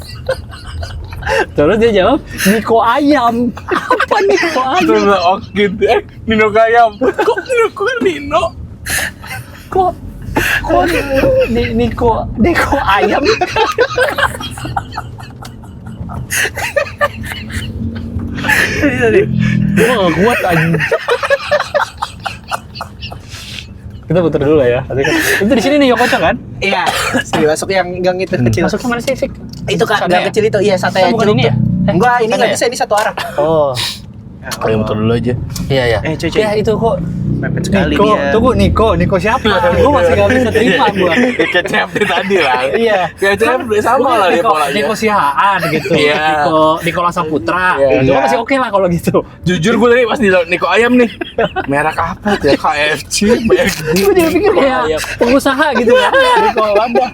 Terus dia jawab, Niko Ayam. Apa Niko Terus Ayam? oke, Nino Kayam. Kok Nino? Kok Niko Ayam? Gue gak kuat anjing. Kita putar dulu lah ya. Itu di sini nih Yokocho kan? Iya. Masuk yang gang itu kecil. Masuknya mana sih, Fik? Itu Kak, Sate gang ya? kecil itu. Iya, sate Oh, bukan jeruk ini tuh. ya? Enggak, ini Sate nggak ya? bisa, ini satu arah. Oh, Oh ya betul dulu aja. iya. cuy. Ya itu kok Mepet sekali Niko, dia. tunggu Niko siapa? Gue masih gak bisa terima gue. Kayak CFD tadi lah. Iya. Kayak CFD sama lah dia polanya. Niko Sihaan gitu. Iya. Niko Saputra. Iya. Itu kan masih oke lah kalau gitu. Jujur gue tadi pas di Niko Ayam nih. Merek apa tuh ya? KFC, McD. Gue jadi pikir kayak pengusaha gitu kan. Niko ada.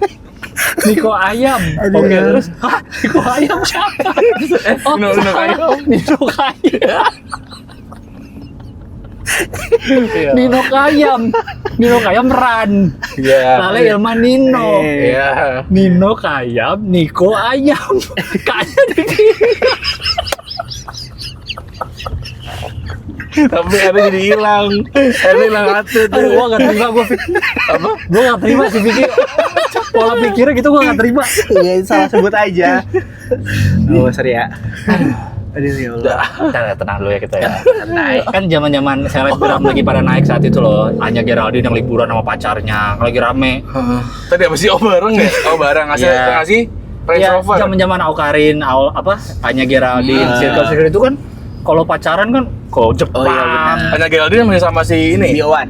Niko Ayam. Oke, terus Niko Ayam siapa? Nino Kayam. Nino Kayam. Nino Kayam Ran. Iya. Lale Ilman Nino. Iya. Nino Kayam, Niko Ayam. Kayaknya di sini. Tapi ada jadi hilang. Ada hilang hati tuh. Aduh, gua gak terima Apa? Gua gak terima sih pikir. Pola pikirnya gitu gua gak terima. Iya, salah sebut aja. Oh, sorry ya. Aduh ya Allah. Tenang dulu ya kita ya. Kan zaman-zaman selebgram lagi pada naik saat itu loh. Anya Geraldine yang liburan sama pacarnya, lagi rame. Tadi apa sih? Oh bareng ya? Oh bareng ngasih Iya. ngasih Range Ya, Rover. zaman-zaman Aukarin, Anya Geraldine, circle itu kan kalau pacaran kan ke Jepang. Oh iya, benar. Hanya Geraldine masih sama si ini. Biowan.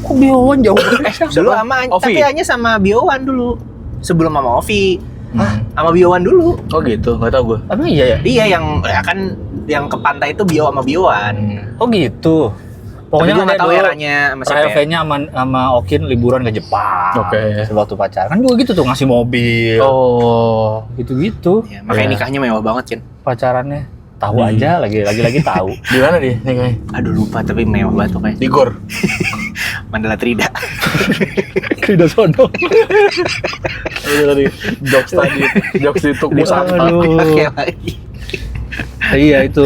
Kok Biowan jauh? Dulu sama Ovi. tapi hanya sama Biowan dulu. Sebelum sama Ovi. Hah? Sama Biowan dulu. Oh gitu, nggak tahu gue. Emang iya ya? Iya yang ya kan yang ke pantai itu Bio sama Biowan. Oh gitu. Pokoknya Pokoknya gue nggak tahu dulu eranya sama siapa. Rahel Ya. V-nya sama Okin liburan ke Jepang. Oke. Waktu pacaran kan juga gitu tuh ngasih mobil. Oh. Gitu-gitu. Ya, makanya Iya. nikahnya mewah banget kan. Pacarannya tahu aja lagi tahu. Di mana dia nikahnya? Aduh lupa tapi mewah banget pokoknya. Di Gor. Mandala Trida. Tidak sono. Tadi jokes tadi, jokes itu musanta. Aduh. Oke lagi. Iya itu.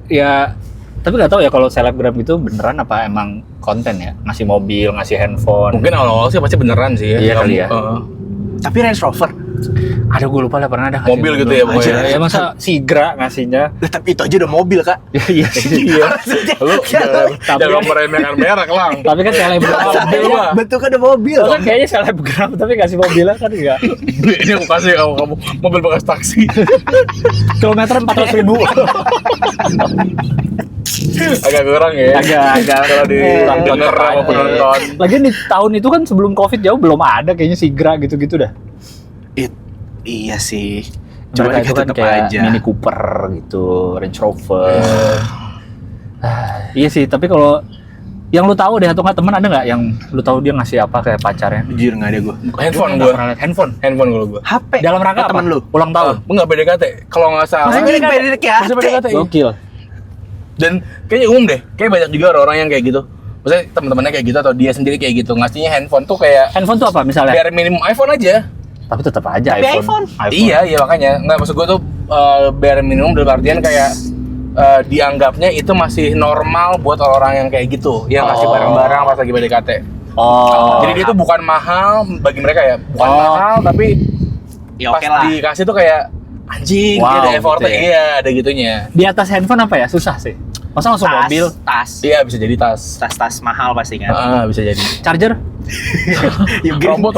Ya tapi nggak tahu ya kalau selebgram itu beneran apa emang konten ya, ngasih mobil, ngasih handphone. Mungkin awal-awal sih pasti beneran sih ya. Iya kali ya. Tapi Range Rover. Ada gue lupa lah pernah ada ngasih Mobil gitu ya pokoknya. Ya masa Sigra ngasihnya. Lah, tapi itu aja udah mobil kak. Iya sih. Iya. Lu jangan meremehkan merek lang. Tapi kan selebgram. Mobil mah. Bentuknya ada mobil. Kan kayaknya selebgram tapi kasih mobilnya kan enggak. Ini aku kasih kamu mobil bekas taksi. Kilometer 400.000. Agak kurang ya. Agak Kalau di kurang denger cocok sama aja. penonton. Lagian di tahun itu kan sebelum Covid jauh belum ada kayaknya Sigra gitu-gitu dah. Iya sih. Coba itu kan tetep kayak Mini Cooper gitu, Range Rover. Iya sih, tapi kalau yang lu tahu deh atau nggak teman ada nggak yang lu tahu dia ngasih apa kayak pacarnya? Jujur nggak ada gue. Handphone Nggak gue. pernah lihat. Handphone. Kalau gue. HP. Dalam rangka apa? temen lu. Ulang tahun. Enggak PDKT. Kalau nggak salah. Masa jadi PDKT ya? Masa PDKT. Gokil. Dan kayaknya umum deh. Kayak banyak juga orang-orang yang kayak gitu. Maksudnya teman-temannya kayak gitu atau dia sendiri kayak gitu. Ngasihnya handphone tuh kayak Handphone tuh apa misalnya? biar minimum iPhone aja. Tapi tetap aja Tapi iPhone. Iya makanya. Nggak maksud gue tuh bare minimum dalam artian kayak dianggapnya itu masih normal buat orang yang kayak gitu, yang ngasih Oh. barang-barang pas lagi PDKT. Oh. Jadi dia tuh bukan mahal bagi mereka ya, bukan mahal tapi Ya pas oke lah. dikasih tuh kayak anjing, Wow, ada effortnya, gitu ya. iya ada gitunya. Di atas handphone apa ya? Susah sih. Masa langsung mobil? Tas. Iya bisa jadi tas. Tas mahal pasti kan. Bisa jadi. Charger? Robot.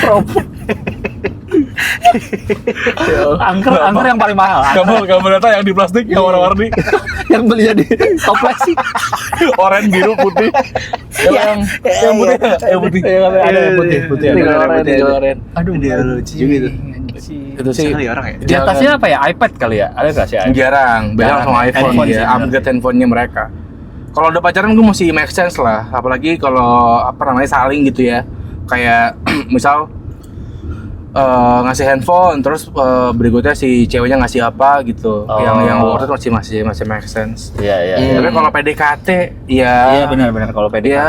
Robot. Angker yang paling mahal. Kabel data yang di plastik yang warna-warni, Yang belinya di toples sih. oranye, biru, putih. Yang putih, yang putih. Ada yang putih. Oranye. Aduh, Dia lucu juga tuh. Itu sih. Sekali orang ya. Di atasnya apa ya? iPad kali ya? Ada nggak sih iPad? Jarang, beda Jarang langsung ya. iPhone, Handphone sih, ya, bener. upgrade handphonenya mereka. Kalau udah pacaran gue masih make sense lah, apalagi kalau apa namanya saling gitu ya, kayak misal ngasih handphone, terus berikutnya si ceweknya ngasih apa gitu. Oh. Yang worth it masih make sense. Iya. Tapi kalau PDKT Iya benar kalau PDKT. ya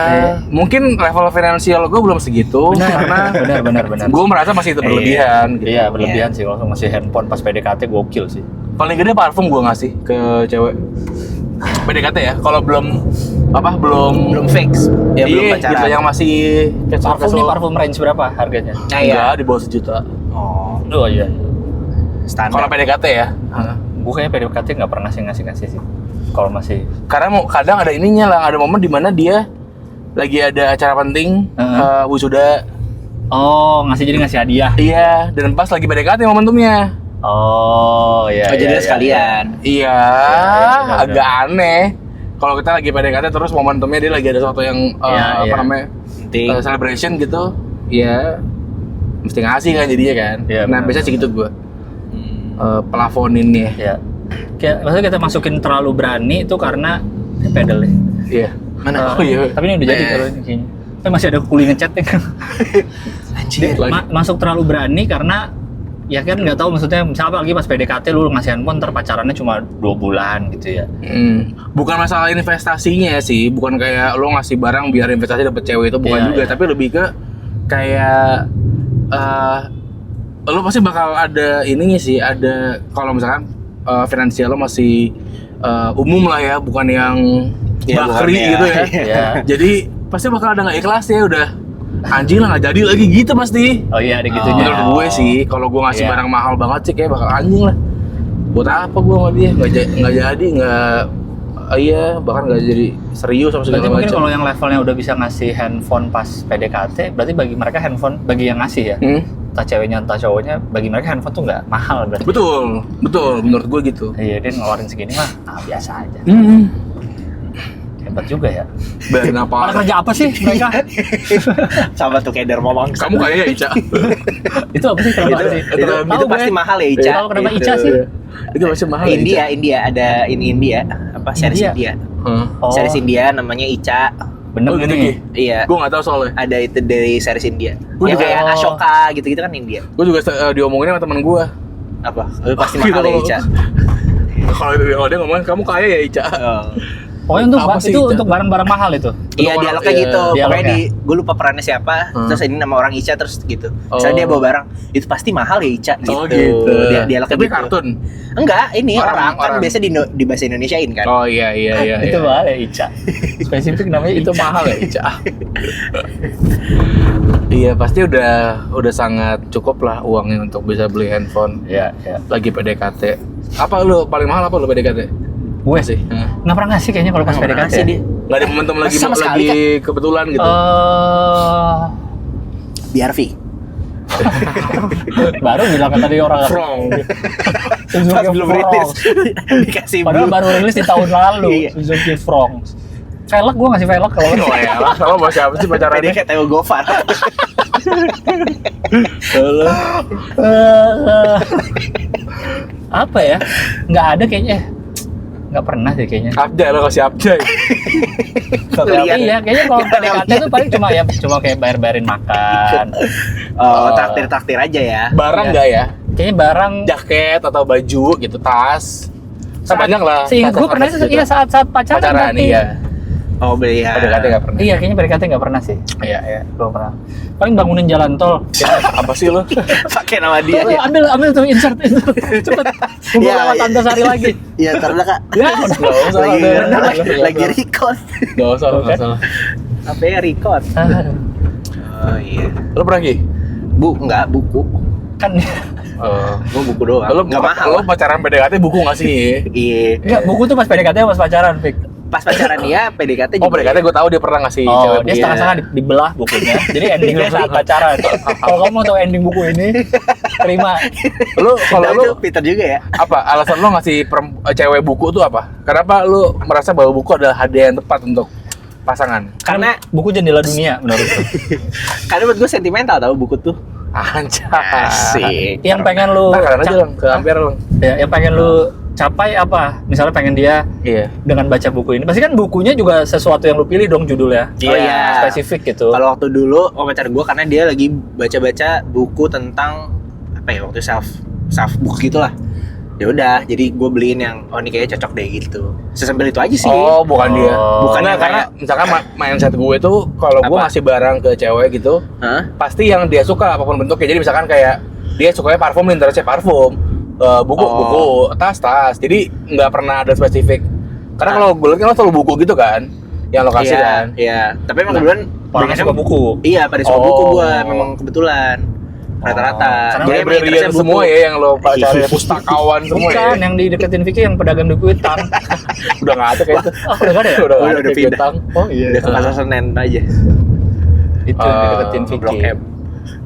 mungin level finansial gue belum segitu karena benar. gue merasa masih itu berlebihan gitu. Iya berlebihan sih kalau masih handphone pas PDKT gokil sih. Paling gede parfum gue ngasih ke cewek PDKT ya, kalau belum fix ya, belum iya pacaran gitu, yang masih Parfum nih parfum range berapa harganya? nah ya enggak di bawah 1 juta Oh iya. standar kalau PDKT ya. Gue kayaknya PDKT nggak pernah sih ngasih sih. Kalau masih Karena kadang ada ininya lah, ada momen dimana dia lagi ada acara penting, wisuda. Oh, jadi ngasih hadiah. Iya, dan pas lagi PDKT momentumnya. Oh, iya. oh jadi sekalian Iya, benar, agak aneh. Kalau kita lagi PDKT terus momentumnya dia lagi ada sesuatu yang Iya. namanya penting celebration gitu. Iya, mesti ngasih kan jadinya kan. Iya, Nah, benar. biasanya segitu gua. Pelafoninnya. Ya. Kayak maksudnya kita masukin terlalu berani itu karena pedal ya. Iya. mana Oh iya. Tapi ini udah jadi kalau ini kayaknya. Tapi masih ada kuli ngecat ya kan. anjir Masuk terlalu berani karena ya kan nggak tahu maksudnya misalnya apalagi pas PDKT lu ngasih handphone ntar pacarannya cuma 2 bulan gitu ya. Bukan masalah investasinya sih, bukan kayak lo ngasih barang biar investasi dapet cewek itu bukan Iya, juga, iya. tapi lebih ke kayak lo pasti bakal ada ininya sih, ada kalau misalkan finansial lo masih umum lah ya, bukan yang Ya, bakri bukan ya. gitu ya. Iya. Jadi pasti bakal ada nggak ikhlas ya, udah anjing lah nggak jadi lagi gitu pasti. Oh iya ada gitunya. Menurut gue sih, kalau gue ngasih Iya. barang mahal banget sih kayak bakal anjing lah. Buat apa gue sama dia? Nggak jadi, iya bahkan nggak jadi serius sama Berarti segala mungkin macam. kalau yang levelnya udah bisa ngasih handphone pas PDKT, berarti bagi mereka handphone, bagi yang ngasih ya, entah ceweknya entah cowoknya, bagi mereka handphone tuh nggak mahal berarti. Betul, menurut gue gitu. Iya, dia ngeluarin segini mah biasa aja. Hebat juga ya. Bayarin Pada apa? kerja apa sih mereka? sama tuh kayak Dharma Wangsa Kamu kayak ya Ica. Itu apa sih kenapa sih? itu Tahu pasti gue. mahal ya Ica Tahu kenapa Ica sih? Itu masih mahal ya, Ica? India ada ini India apa series India? India Hah? Oh, series India namanya Ica bener Oh gitu nih. Ki? iya Gue nggak tahu soalnya. ada itu dari series India Gua yang juga- kayak Ashoka gitu-gitu kan India Gue juga diomongin sama temen gue. apa pasti Gitu mahal ya loh. Ica Kalau dia ngomong kamu kaya ya Ica. oh. Pokoknya untuk Apa sih, itu Ica? untuk barang-barang mahal itu. Iya Untuk dialognya orang- gitu, iya, pokoknya dialognya. gue lupa perannya siapa, terus ini nama orang Ica terus gitu. Misalnya Oh. dia bawa barang, itu pasti mahal ya Ica gitu. Oh gitu. Dialognya Tapi gitu. kartun. Enggak, ini Orang. kan biasa di bahasa Indonesiain kan. Oh iya. Itu mahal ya Ica. Spesifik namanya Itu Ica. mahal ya Ica. Iya pasti udah sangat cukup lah uangnya untuk bisa beli handphone Iya, iya. lagi PDKT. Apa lu paling mahal apa lu PDKT? Gue sih. nggak pernah ngasih kayaknya kalau pas Nggak pernah PDKT. sih dia. Nggak ada momentum lagi Sama sekali, lagi kebetulan gitu. BRV. Baru bilang kan tadi orang Frong. Suzuki Pas belum Frong. rilis dikasih Padahal blue. baru rilis di tahun lalu. Iya. Suzuki Frong. Velg gue ngasih velg kalau Oh ya, kalau mau siapa sih pacarannya? Dia kayak Theo Gofar. apa ya? Nggak ada kayaknya. Nggak pernah sih kayaknya. Abjay lo kasih Abjay. Lihat. Iya, kayaknya kalau Nggak ada yang PDKT itu paling cuma kayak bayar-bayarin makan. Oh, traktir ya ya. Barang Iya. nggak ya? Kayaknya barang Jaket atau baju gitu, tas. Kan banyak lah. Seingat gue pernah itu tas-tas iya gitu. saat pacaran. Pacaran berarti. iya. Oh, beli ya. PDKT nggak pernah. Iya, kayaknya PDKT nggak pernah sih. Iya. Belum pernah. Paling bangunin jalan tol. Apa sih lo? Pakai nama dia. Tuh, ambil tuh insert itu. Cepet. Kumpul Iya, sama iya. Tante Sari lagi. Iya, karena Kak. Ya, Nggak usah. Lagi udah. lagi record. Nggak usah. Apa ya record? Aduh. Oh iya. Lo pernah Ki? Enggak buku. Kan Gua buku doang. Lo Enggak mahal. Lo pacaran PDKT buku nggak sih? Iya. enggak buku tuh pas PDKT pas pacaran, Fik. Pas pacaran dia PDKT Oh PDKT gue tahu dia pernah ngasih Oh, cewek dia buku. setengah-setengah dibelah bukunya. Jadi endingnya saat pacaran. Kalau kamu mau tahu ending buku ini, terima. Lo kalau Tapi lo itu Peter juga ya. apa alasan lo ngasih cewek buku tuh apa? Kenapa lo merasa bahwa buku adalah hadiah yang tepat untuk pasangan? Karena buku jendela dunia menurutku. karena menurut gue sentimental tau buku tuh. Anjay. Asik. Yang pengen lu Ntar kalian aja lang, ke Ampere lang. ya, yang pengen lu capai apa? Misalnya pengen dia Iya. dengan baca buku ini. Pasti kan bukunya juga sesuatu yang lu pilih dong judulnya. Oh iya. Spesifik gitu. Kalau waktu dulu pacar gue karena dia lagi baca-baca buku tentang apa ya waktu self book gitulah. Ya udah, jadi gue beliin yang ini kayaknya cocok deh gitu. Sesimpel itu aja sih. Oh, bukan dia. Bukan Nah, yang karena misalkan mindset gue tuh kalau gue Apa? ngasih barang ke cewek gitu, Hah? pasti yang dia suka apapun bentuknya. Jadi misalkan kayak dia sukanya parfum, interestnya parfum, buku, tas. Jadi nggak pernah ada spesifik. Karena kalau gue lihat kan lo selalu buku gitu kan, yang lo kasih kan. Iya. Tapi emang Nah, kebetulan orangnya suka buku. Iya, pada suka Oh. buku gue memang kebetulan rata-rata. Karena Dia emang Librarian interestnya buku. semua ya yang lo pacarin, pustakawan semua Bukan, ya. yang dideketin Vicky yang pedagang duku hitam. Udah nggak ada kayak itu. Oh, udah nggak ada ya? Udah nggak ada Udah kayak pindah. Getang. Oh iya. Udah ke pasar Senen aja. Itu yang dideketin Blok Vicky. M.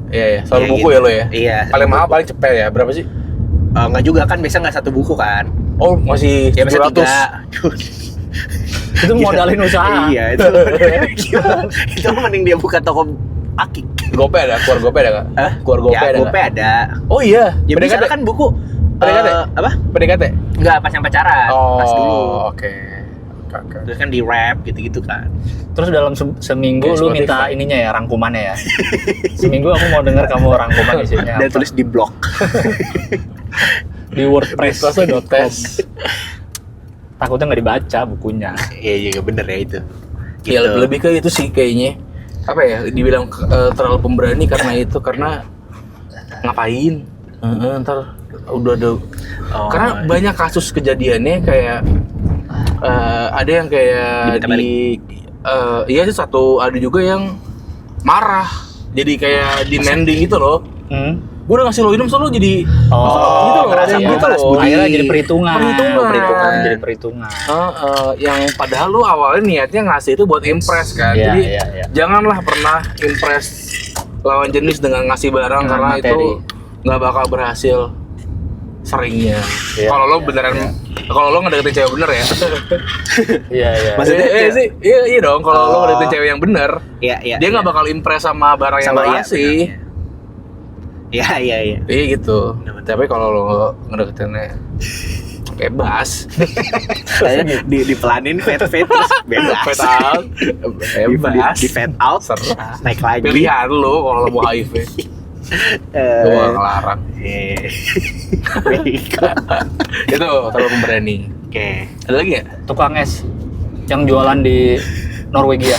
Iya, iya. Selalu Iya, buku gitu. ya lo ya. Iya. Paling mahal paling cepet ya. Berapa sih? Enggak juga kan, biasa nggak satu buku kan. Oh, masih Ya biasa 700. 3. Itu modalin usaha. Iya, itu. Itu mending dia buka toko akik. Gope ada, keluar gope ada nggak? Hah? Keluar gope Ya, ada Gope nggak? ada. Oh iya, Ya PDKT. misalnya kan buku PDKT? apa? PDKT? Enggak, pas yang pacaran, pas dulu. Oh, oke. Oke. Terus kan di rap gitu-gitu kan. Terus dalam seminggu Kayak lu Spotify. minta ininya ya, rangkumannya ya. Seminggu aku mau denger kamu rangkuman isinya Dan apa. tulis di blog. Di WordPress. Terus notes. Takutnya nggak dibaca bukunya. Iya juga bener ya itu. Ya lebih ke itu sih kayaknya. Apa ya? Dibilang terlalu pemberani karena itu, karena ngapain? Ntar udah ada. Oh, Karena banyak kasus kejadiannya kayak ada yang kayak Diminta iya sih satu, ada juga yang marah. Jadi kayak demanding gitu loh. Gue udah ngasih lo minum, so lo jadi gitu loh, ngerasa ada yang gitu balas loh. budi. Akhirnya jadi perhitungan. Perhitungan. Jadi perhitungan. Yang padahal lu awalnya niatnya ngasih itu buat impress kan. Iya, Jadi iya, iya. janganlah pernah impress lawan jenis dengan ngasih barang, Dengan karena materi. itu nggak bakal berhasil seringnya. Iya, Kalau lo iya, beneran, kalau lo ngedeketin cewek bener ya. Iya, iya. Maksudnya- sih, iya dong. Kalau lo ngedeketin cewek yang bener, Iya, iya. dia nggak bakal impress sama barang yang lo kasih. Iya, iya, iya. Iya gitu. Tapi kalau lo ngedeketinnya bebas, di pelanin fade terus bebas. fade out, bebas, Di fade out, serah. naik lagi. Pilihan lo kalau lo mau HIV. Gue gak ngelarang. Bego. Itu terlalu pemberani. Oke. Ada lagi ya? Tukang es yang jualan di Norwegia.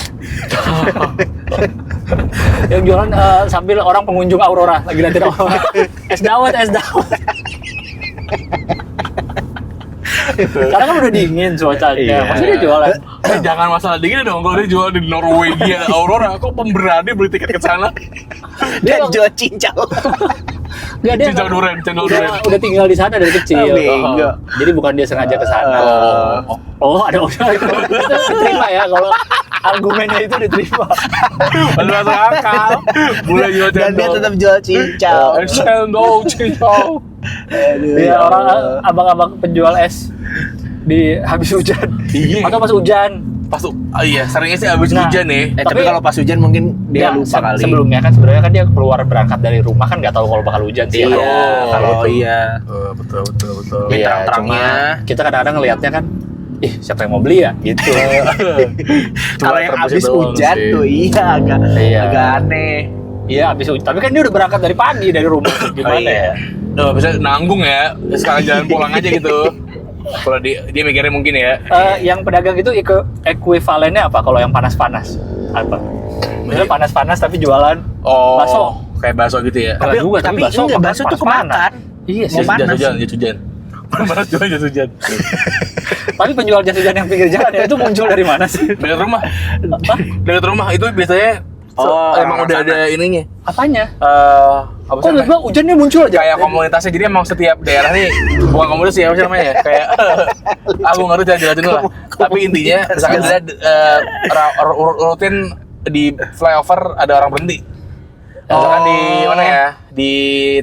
Yang jualan sambil orang pengunjung Aurora lagi liatin Aurora. Es dawet, es dawet. Karena kan udah dingin cuacanya. Iya. Masa dia jualan? Jangan masalah dingin dong. Kalau dia jual di Norwegia Aurora, kok pemberani beli tiket ke sana? Dia jual cincau. Enggak, dia Cincau duren, cincau duren. udah tinggal di sana dari kecil. Oh, bego. Jadi bukan dia sengaja ke sana. Oh, ada usaha itu. Itu diterima ya kalau argumennya itu diterima. Masuk masuk akal. Mulai jual Dan dia cendol. tetap jual cincau. Cendol, cincau. Iya, orang abang-abang penjual es di habis hujan. Iya. Atau pas hujan. Pas iya, seringnya sih abis Nah, hujan nih. Tapi kalau pas hujan mungkin dia Nggak, lupa kali. Sebelumnya kan sebenarnya kan dia keluar berangkat dari rumah kan nggak tahu kalau bakal hujan sih. Iya, kalau iya. Betul. Iya. Iya, terang-terangnya. cuma kita kadang-kadang ngelihatnya kan, ih siapa yang mau beli ya gitu. Kalau yang Terbesar habis doang hujan sih. tuh Iya. agak aneh. Iya habis hujan, tapi kan dia udah berangkat dari pagi dari rumah. Gimana iya. ya? Nah, bisa nanggung ya. Sekarang jalan pulang aja gitu. Kalau dia mikirnya mungkin ya. Yang pedagang itu ekuivalennya apa kalau yang panas-panas? Apa? Misalnya panas-panas tapi jualan Oh, bakso. kayak bakso gitu ya. Enggak juga, tapi bakso enggak, makan bakso tuh panas-panas. kemakan. Iya sih. Mau panas. Jas hujan. Panas jual jas hujan. Tapi penjual jas hujan yang pinggir jalan ya itu muncul dari mana sih? Dekat rumah. Dekat rumah itu biasanya emang udah ada ininya. Apanya? Apa Kok sih namanya? tiba-tiba hujannya muncul aja? Kayak komunitasnya, jadi emang setiap daerah nih bukan komunitas ya, apa sih namanya ya? Kayak aku nggak ngerti jelasin dulu lah. Tapi intinya misalkan ada rutin di flyover ada orang berhenti. Misalkan di mana ya? Di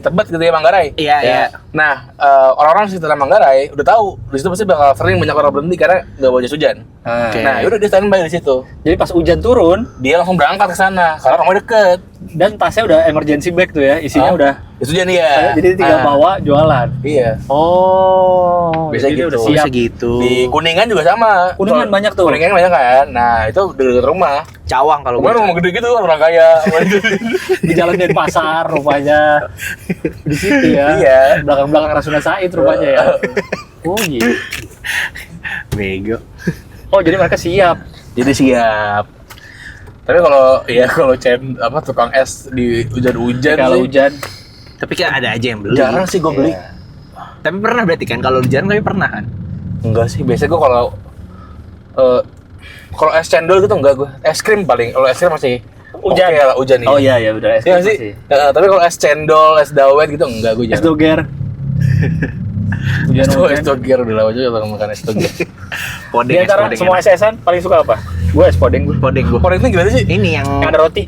Tebet gitu ya, Manggarai. Iya, iya. Nah, orang-orang sekitar Manggarai udah tahu di situ pasti bakal sering banyak orang berhenti karena nggak bawa jas hujan. Oke. Nah, yaudah dia standby di situ. Jadi pas hujan turun, Dia langsung berangkat ke sana karena rumahnya deket. Dan tasnya udah emergency bag tuh ya, isinya Ah, udah. Itu jadi ya. Jadi tinggal bawa jualan. Iya. Oh, Biasa jadi dia gitu. udah siap. Segitu. Di Kuningan juga sama. Kuningan banyak tuh. Kuningan banyak kan. Nah, itu dekat rumah. Cawang kalau Kemarin gua. rumah gede gitu orang kaya. Di jalan Denpasar rupanya. Di situ ya. Iya. Belakang-belakang Rasuna Said rupanya ya. Oh gitu. Bego. Oh, jadi mereka siap. Jadi siap. Tapi kalau tukang es di hujan-hujan Kalau sih hujan. Tapi kan ada aja yang beli. jarang sih gue beli. Iya. Tapi pernah berarti kan kalau hujan tapi pernah kan? Enggak sih, biasanya gue kalau es cendol gitu enggak gue. Es krim paling. Kalau es krim masih Hujan. oke lah, hujan Oh ini. iya udah es Iya krim sih. masih. Tapi kalau es cendol, es dawet gitu enggak gue Es jarang. doger. Es Hujan-hujan. doger udah lama juga kalau makan es doger. Podeng, Di antara podeng semua enak. SS-an paling suka apa? Gue es podeng gue. Podeng gua. Poreng itu gimana sih? Ini yang Yang ada roti.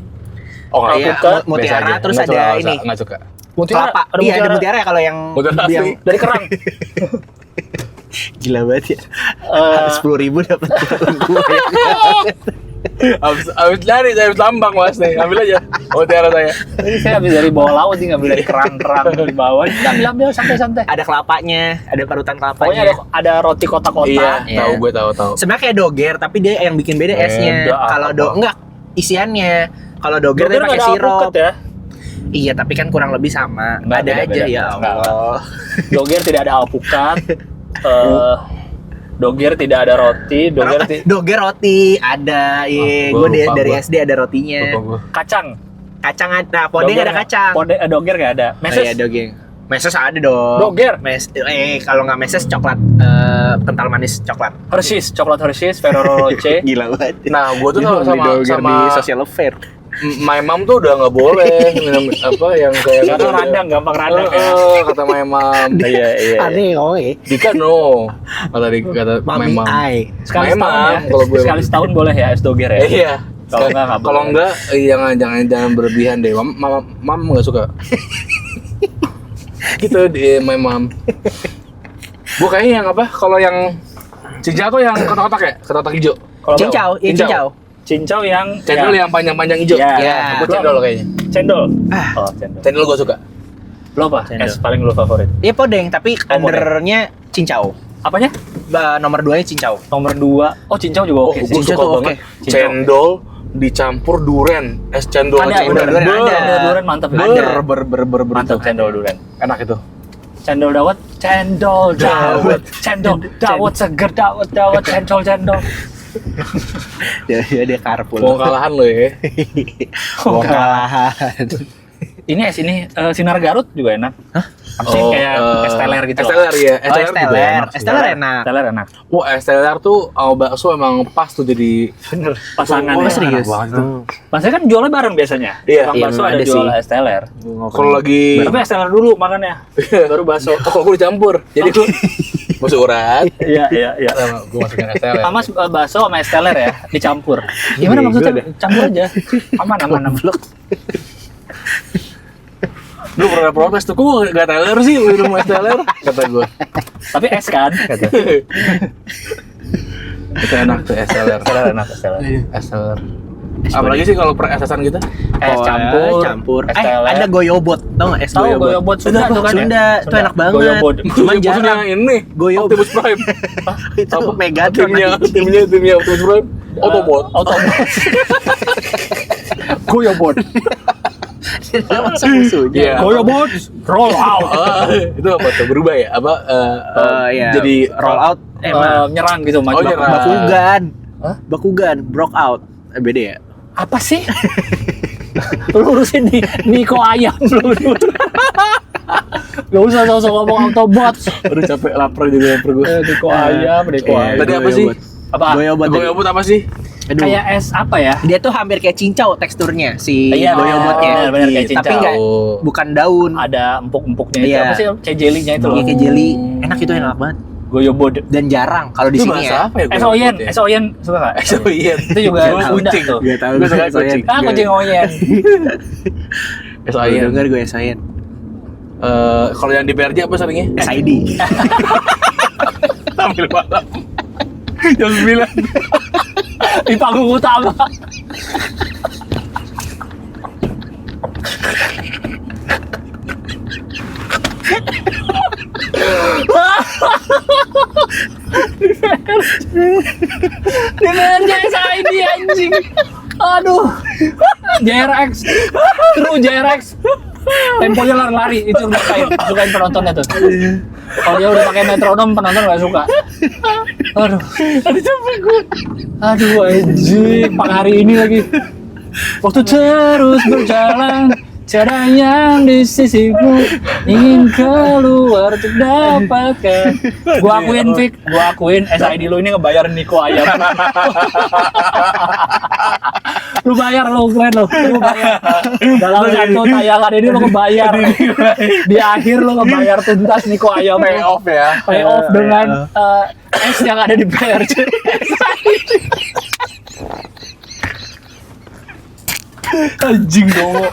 Oh, nggak Iya, suka. mutiara, Biasa aja. terus Nggak ada suka, ini. Nggak suka. kelapa. Iya, ada mutiara ya kalau yang Mutiara yang asli. Dari kerang. gila banget ya. Eh, 10.000 dapat gua. Habis lari saya habis lambang mas nih, ambil aja mutiara saya. Ini saya habis dari bawah laut nih, ngambil dari kerang-kerang di bawah. Ambil santai-santai. Ada kelapanya, ada parutan kelapanya. Pokoknya ada roti kotak-kotak. Iya, Iya. tahu gue tahu. Sebenarnya kayak doger, tapi dia yang bikin beda esnya. Beda, Kalau apa? enggak isiannya. Kalau doger dia Doger pakai nggak ada sirup. alpukat ya. Iya, tapi kan kurang lebih sama. Nggak, ada beda-beda. aja ya Nggak. Allah. Doger tidak ada alpukat. Doger tidak ada roti. Doger roti ada. Iya, Gua gue lupa dari gua. SD ada rotinya. Lupa gue. Kacang. Kacang ada, podeng Doger ada nggak? kacang. Doger nggak ada. Oh, Meses. iya, doger. Meses ada dong. Doger. Kalau nggak meses coklat, kental manis coklat. Hershey's, coklat Hershey's, Ferrero Rocher. Gila banget. Nah, gue tuh Dia beli doger sama di social affair. my mom tuh udah nggak boleh minum apa yang kayak Karena radang, gampang radang ya. kata my mom. Iya. Aneh, oke. Dika no, kata my Mami mom. ai. Sekali Memang, setahun ya. kalau gue Sekali setahun boleh ya es doger ya. Iya. Kalau nggak Kalau boleh. enggak jangan berlebihan deh. Mam nggak suka. Gitu di my mom. Bu kayaknya yang apa? Kalau yang cincau tuh yang kotak-kotak ya? Kotak-kotak hijau. Kalau Cincau, iya cincau. Cincau yang Cendol yang panjang-panjang hijau. Ya. Ya. Gue cendol kayaknya. Cendol. Ah. Oh, cendol. Cendol gue suka. Lo apa? Cendol. Es paling lo favorit. Iya podeng, tapi Oh, podeng. undernya cincau. Apanya? Nomor 2-nya cincau. Nomor 2. Oh, cincau juga oke. Gue Cincau suka tuh banget. oke. Cendol dicampur duren. Es cendol Ada, cendol. duren ada. Cendol durian mantep. Ada. Mantap cendol durian. Enak itu. Cendol dawet, cendol dawet, cendol dawet seger dawet, cendol. Dia karpul. Mau kalahan lo ya. Mau kalahan. Ini es ini Sinar Garut juga enak. Hah? Apa sih kayak es teler gitu? Es teler ya. Oh, es teler. Es teler enak. Teler enak. Wah, es teler tuh sama bakso emang pas tuh jadi Pasangan. Oh, ya. serius? Enak banget itu. Maksudnya kan jualnya bareng biasanya. Iya. Tukang Iya, bakso memang ada ada jual sih. es teler. Kalau lagi Tapi es teler dulu makannya. Baru bakso. kalau gue dicampur. Jadi gue bakso urat. Iya. Gue masukin es teler. Sama bakso sama es teler ya, dicampur. Gimana Bego maksudnya? deh. Campur aja. Aman. Lu pernah protes tuh, kok gak teler sih minum es teler? Kata gue. Tapi es kan? Kata. Itu enak tuh es teler. Es teler enak, es teler. Es teler. Apalagi sih kalau per esesan gitu? Es campur. Es teler. Ada goyobot, tau nggak es Tahu goyobot? goyobot Sunda tuh kan? Sunda, itu enak banget. Goyobot. Cuman Maksudnya jarang. ini Goyobot. Optimus Prime. Itu Megatron. timnya Optimus Prime. Autobot. Goyobot. Dia masuk musuhnya. Iya. Goyobot. Roll out. Itu apa tuh? Berubah ya? Apa? Iya. Jadi roll out. Nyerang gitu, maju. Oh, nyerang. Bakugan. Hah? Bakugan, broke out. Beda ya? Apa sih? Lu urusin di Niko ayam lu. Gak usah sosok ngomong Autobots. Aduh capek lapar jadi lapar gue. Niko ayam. Tadi apa sih? Apa? Goyobot. Goyobot apa sih? Aduh. Kayak es apa ya? Dia tuh hampir kayak cincau teksturnya si Iya, goyobotnya. benar, kayak Tapi cincau. nggak, bukan daun. Ada empuk-empuknya itu. Iya. Apa sih? Kayak jelinya itu loh. Iya kayak jelly. Enak itu enak banget. Goyobot. Dan jarang kalau di Itu sini bahasa ya. apa ya? Es oyen. Es oyen suka gak? Es oyen. Itu juga Gua Sunda kucing. tuh. Gak tahu Gue suka kucing. Ah, kucing oyen. Es Gue oyen. denger gue esain. Kalau yang di PRJ apa seringnya? SID. Tampil malam. Jam 9. Di panggung utama. Di PRJ SID anjing. Aduh. JRX. True JRX. Temponya lari-lari, itu sukain penontonnya tuh. Kalau dia udah pakai metronom, penonton nggak suka. Aduh capek gue. Aduh anjing, pagi hari ini lagi. Waktu terus berjalan, tiada yang di sisiku, ingin keluar untuk dapatkan. Gua akuin SID lu ini ngebayar Niko Ayam. Lu bayar lu, keren lu bayar. Dalam satu tayangan ini lu ngebayar. Di akhir lu ngebayar tuntas Niko Ayam. Pay off ya. Pay off dengan S yang ada di PRJ. Anjing dong.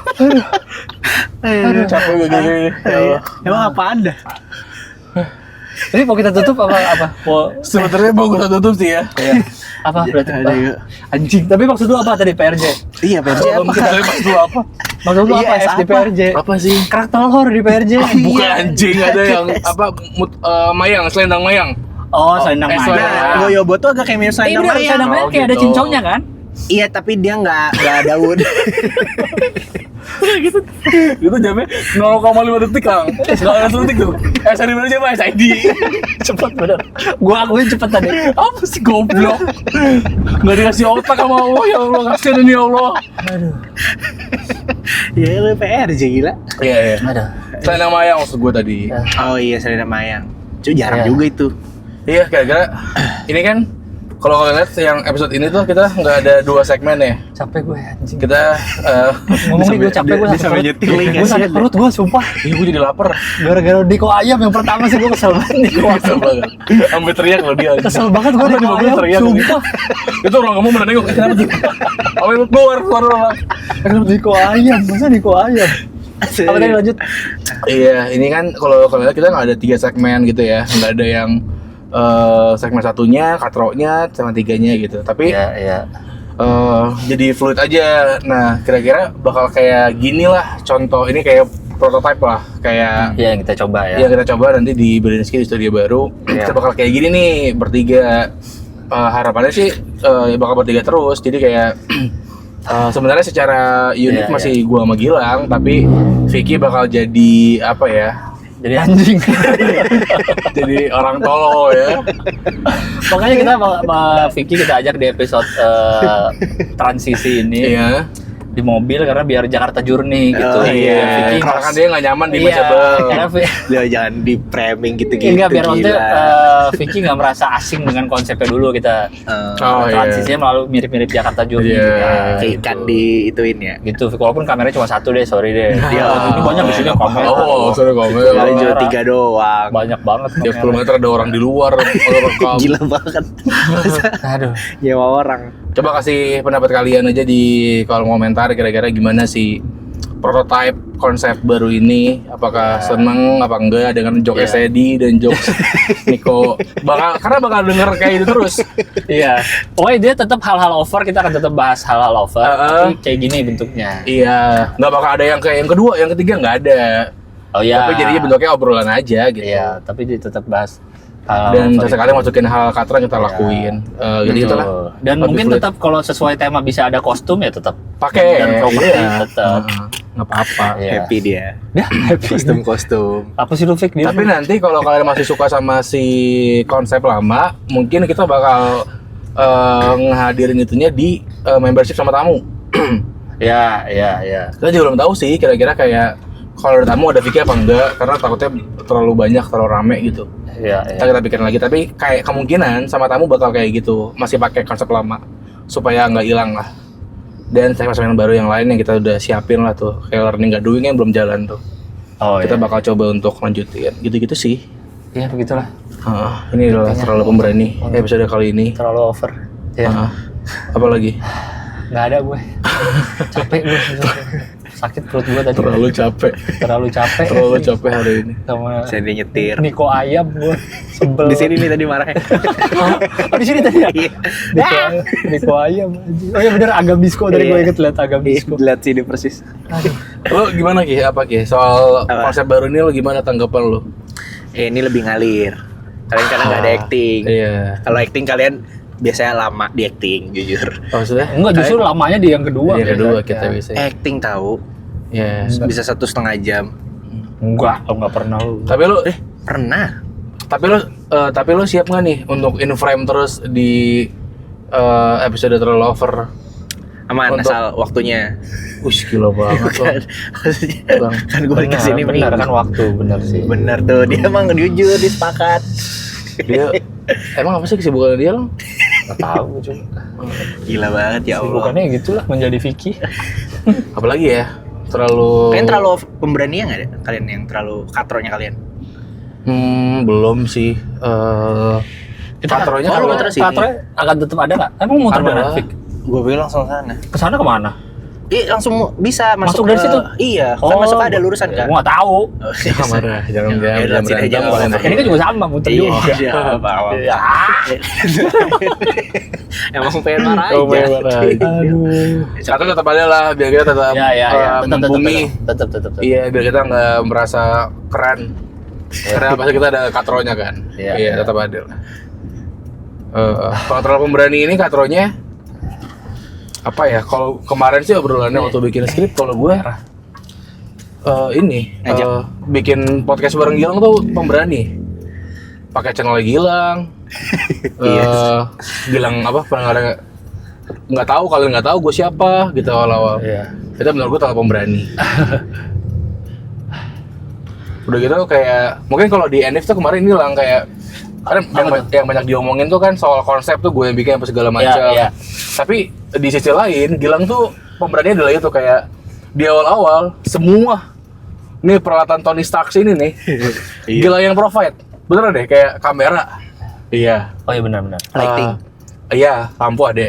Aduh, capek gue gini. Emang apaan dah? Ini mau kita tutup apa? Sebenarnya mau gue tutup sih ya. Apa berarti? Anjing, tapi maksud lu apa tadi PRJ? Iya, PRJ apa? Maksud lu apa? Maksud lu apa di PRJ? Apa sih? Kerak telur di PRJ. Bukan anjing, ada yang apa mayang, selendang mayang. Oh, selendang mayang. Nah, Goyobo tuh agak kayak mirip selendang mayang. Selendang mayang kayak ada gitu. cincongnya kan? Iya, tapi dia nggak daun. gitu. Itu jamnya 0,5 detik Kang. 0,5 detik tuh. SID bener siapa? SID. Cepet bener. Gua akuin cepet tadi. Apa sih goblok? Nggak dikasih otak sama Allah, ya Allah, kasihan ya Allah. Aduh. Ya lu PRJ gila. Iya. Ada. Selendang mayang maksud gue tadi. Oh iya, selendang mayang. Cuy jarang Iya. juga itu. Iya, kira-kira ini kan kalau kalian lihat yang episode ini tuh kita nggak ada 2 segmen ya. Capek gue anjing. Kita Ngomong nih gue capek gue sampai nyetil. Gue sakit perut gue sumpah. Iya, gue jadi lapar. Gara-gara Niko Ayam yang pertama sih gue kesel banget Niko Kesel Ayam. banget. Sampai teriak loh dia. Kesel banget gue Di Niko mobil Ayam. teriak. Sumpah. Itu orang kamu bener nengok kenapa tuh? Apa itu keluar orang. Niko Ayam. Masa Niko Ayam? Apa tadi lanjut? Iya, ini kan kalau kalian lihat kita nggak ada 3 segmen gitu ya, nggak ada yang segmen satunya, katronya, sama 3-nya gitu. Tapi Iya. jadi fluid aja. Nah, kira-kira bakal kayak gini lah. Contoh ini kayak prototype lah, kayak Iya yang kita coba ya. yang kita coba nanti di Belinsky di studio baru. Iya. Kita bakal kayak gini nih bertiga. Harapannya sih bakal bertiga terus. Jadi kayak sebenarnya secara unit Iya, masih gua sama Gilang, tapi Vicky bakal jadi apa ya? Jadi anjing. Jadi orang tolol ya. Makanya kita Vicky kita ajak di episode transisi ini Iya. di mobil karena biar Jakarta Journey gitu. Oh, iya. Vicky Karena kan dia nggak nyaman di Iya, Mashable. karena Dia jangan di framing gitu-gitu. enggak biar maksudnya gila. Vicky nggak merasa asing dengan konsepnya dulu kita Oh, iya. transisinya melalui mirip-mirip Jakarta Journey. Iya. Kayak ikan di ituin ya. Gitu, walaupun kameranya cuma satu deh, sorry deh. Dia ini banyak di sini kamera. Oh, sorry Kali komen. cuma 3 doang. Banyak banget. Tiap 10 kamera. meter ada orang di luar kalau rekam. Gila banget. Aduh. Nyewa orang. Coba kasih pendapat kalian aja di kolom komentar kira-kira gimana sih prototype konsep baru ini, apakah seneng apa enggak dengan jokes Sedi dan jokes Niko, karena bakal denger kayak itu terus. Iya. Pokoknya dia tetap hal-hal over, kita akan tetap bahas hal-hal over, tapi kayak gini bentuknya. Iya, nggak bakal ada yang kayak yang kedua, yang ketiga nggak ada. Oh iya. Tapi jadinya bentuknya obrolan aja gitu. Iya, tapi dia tetap bahas hal Dan over sesekali itu. masukin hal katra yang kita Iya. lakuin. Jadi Betul. itulah. Dan Lebih mungkin fluid. tetap kalau sesuai tema bisa ada kostum ya tetap pakai dan properti tetap. nggak apa-apa. Iya. Happy dia. Dah, happy. Kostum-kostum. Apa sih lu Fik dia? Tapi nanti kalau kalian masih suka sama si konsep lama, mungkin kita bakal ngehadirin itunya di membership sama tamu. Ya. Kita juga belum tahu sih kira-kira kayak kalau ada tamu ada Vicky apa enggak, karena takutnya terlalu banyak, terlalu rame gitu. Iya. Kita pikirin lagi, tapi kayak kemungkinan sama tamu bakal kayak gitu, masih pakai konsep lama supaya nggak hilang lah. Dan segmen baru yang lain yang kita udah siapin lah tuh, kayak learning nggak doing yang belum jalan tuh. Oh Kita iya. bakal coba untuk lanjutin, gitu-gitu sih. Iya begitulah. Ini adalah terlalu pemberani episode kali ini. Terlalu over. Ya. Apa lagi? Nggak ada gue. Capek gue. Sakit perut gue tadi. Terlalu capek. Terlalu capek. Terlalu capek hari ini. Sama Saya nyetir. Niko Ayam gue sebel. Di sini nih tadi marahnya. Oh di sini tadi ya? Iya. Niko Ayam. Oh iya bener Agam Disco dari gue inget liat Agam Disco. Lihat sini persis. Aduh. Lo gimana Ki? Apa Ki? Soal Apa? konsep baru ini lo gimana tanggapan lo? Ini lebih ngalir. Kalian karena nggak ada acting. Iya. Kalau acting kalian biasanya lama di acting, jujur. Oh, maksudnya? Enggak, justru lamanya di yang kedua. Yang kedua biasanya. kita bisa. Acting tahu Iya. bisa 1,5 jam. Enggak, lo nggak pernah lu. Tapi lo Pernah. tapi lo siap nggak nih untuk in frame terus di episode Trailover? Aman Untuk- asal waktunya. Ush, gila banget lo. Maksudnya, Bang. kan gue dikasih ini benar minggu. kan waktu, benar sih. Bener tuh, dia emang jujur, dia sepakat. Dia emang apa sih kesibukan dia lo? Nggak tahu cuma. Gila banget ya Allah. Bukannya gitulah menjadi Vicky. Apalagi ya? Terlalu Kalian terlalu pemberanian nggak ada? Kalian yang terlalu katronya kalian? belum sih. Patronya Oh, lu kalau terus ini. Patronya akan tetap ada nggak? Emang muter Ada. mana? Vic? Gue pikir langsung sana. Kesana kemana? Langsung bisa Masuk masuk, dari ke- situ? Iya, kan masuk ada lurusan kan. Gua nggak tahu. Jangan marah, jangan Ya, jangan sini aja, berantem. nggak apa-apa. Ini kan juga sama, muter Iya, juga. iya, apa-apa. Iya. Emang pengen marah Oh, aja. pengen marah aja. Aduh. Satu tetap ada lah, biar kita tetap Ya, ya, ya. membumi. Tetap. Iya, biar kita nggak merasa keren. Karena pasti kita ada katronya kan. Iya, Iya, iya. tetap ada lah. Kalau terlalu pemberani ini katronya apa ya? Kalau kemarin sih obrolannya waktu bikin skrip, kalau gue Ngajak. bikin podcast bareng Gilang tuh pemberani. Pakai channel Gilang. Gilang apa? Pernah nggak tahu, kalian nggak tahu gue siapa gitu awal-awal. Iya. Itu menurut gue terlalu pemberani. Udah gitu kayak mungkin kalau di NF tuh kemarin Gilang kayak karena yang banyak diomongin tuh kan soal konsep tuh gue yang bikin apa segala macam. Iya. Tapi di sisi lain Gilang tuh pemberaninya adalah itu kayak di awal-awal semua nih peralatan Tony Stark ini nih Gilang yang provide. Bener deh kayak kamera. Iya. Oh iya benar. Lighting. Iya, lampu ada.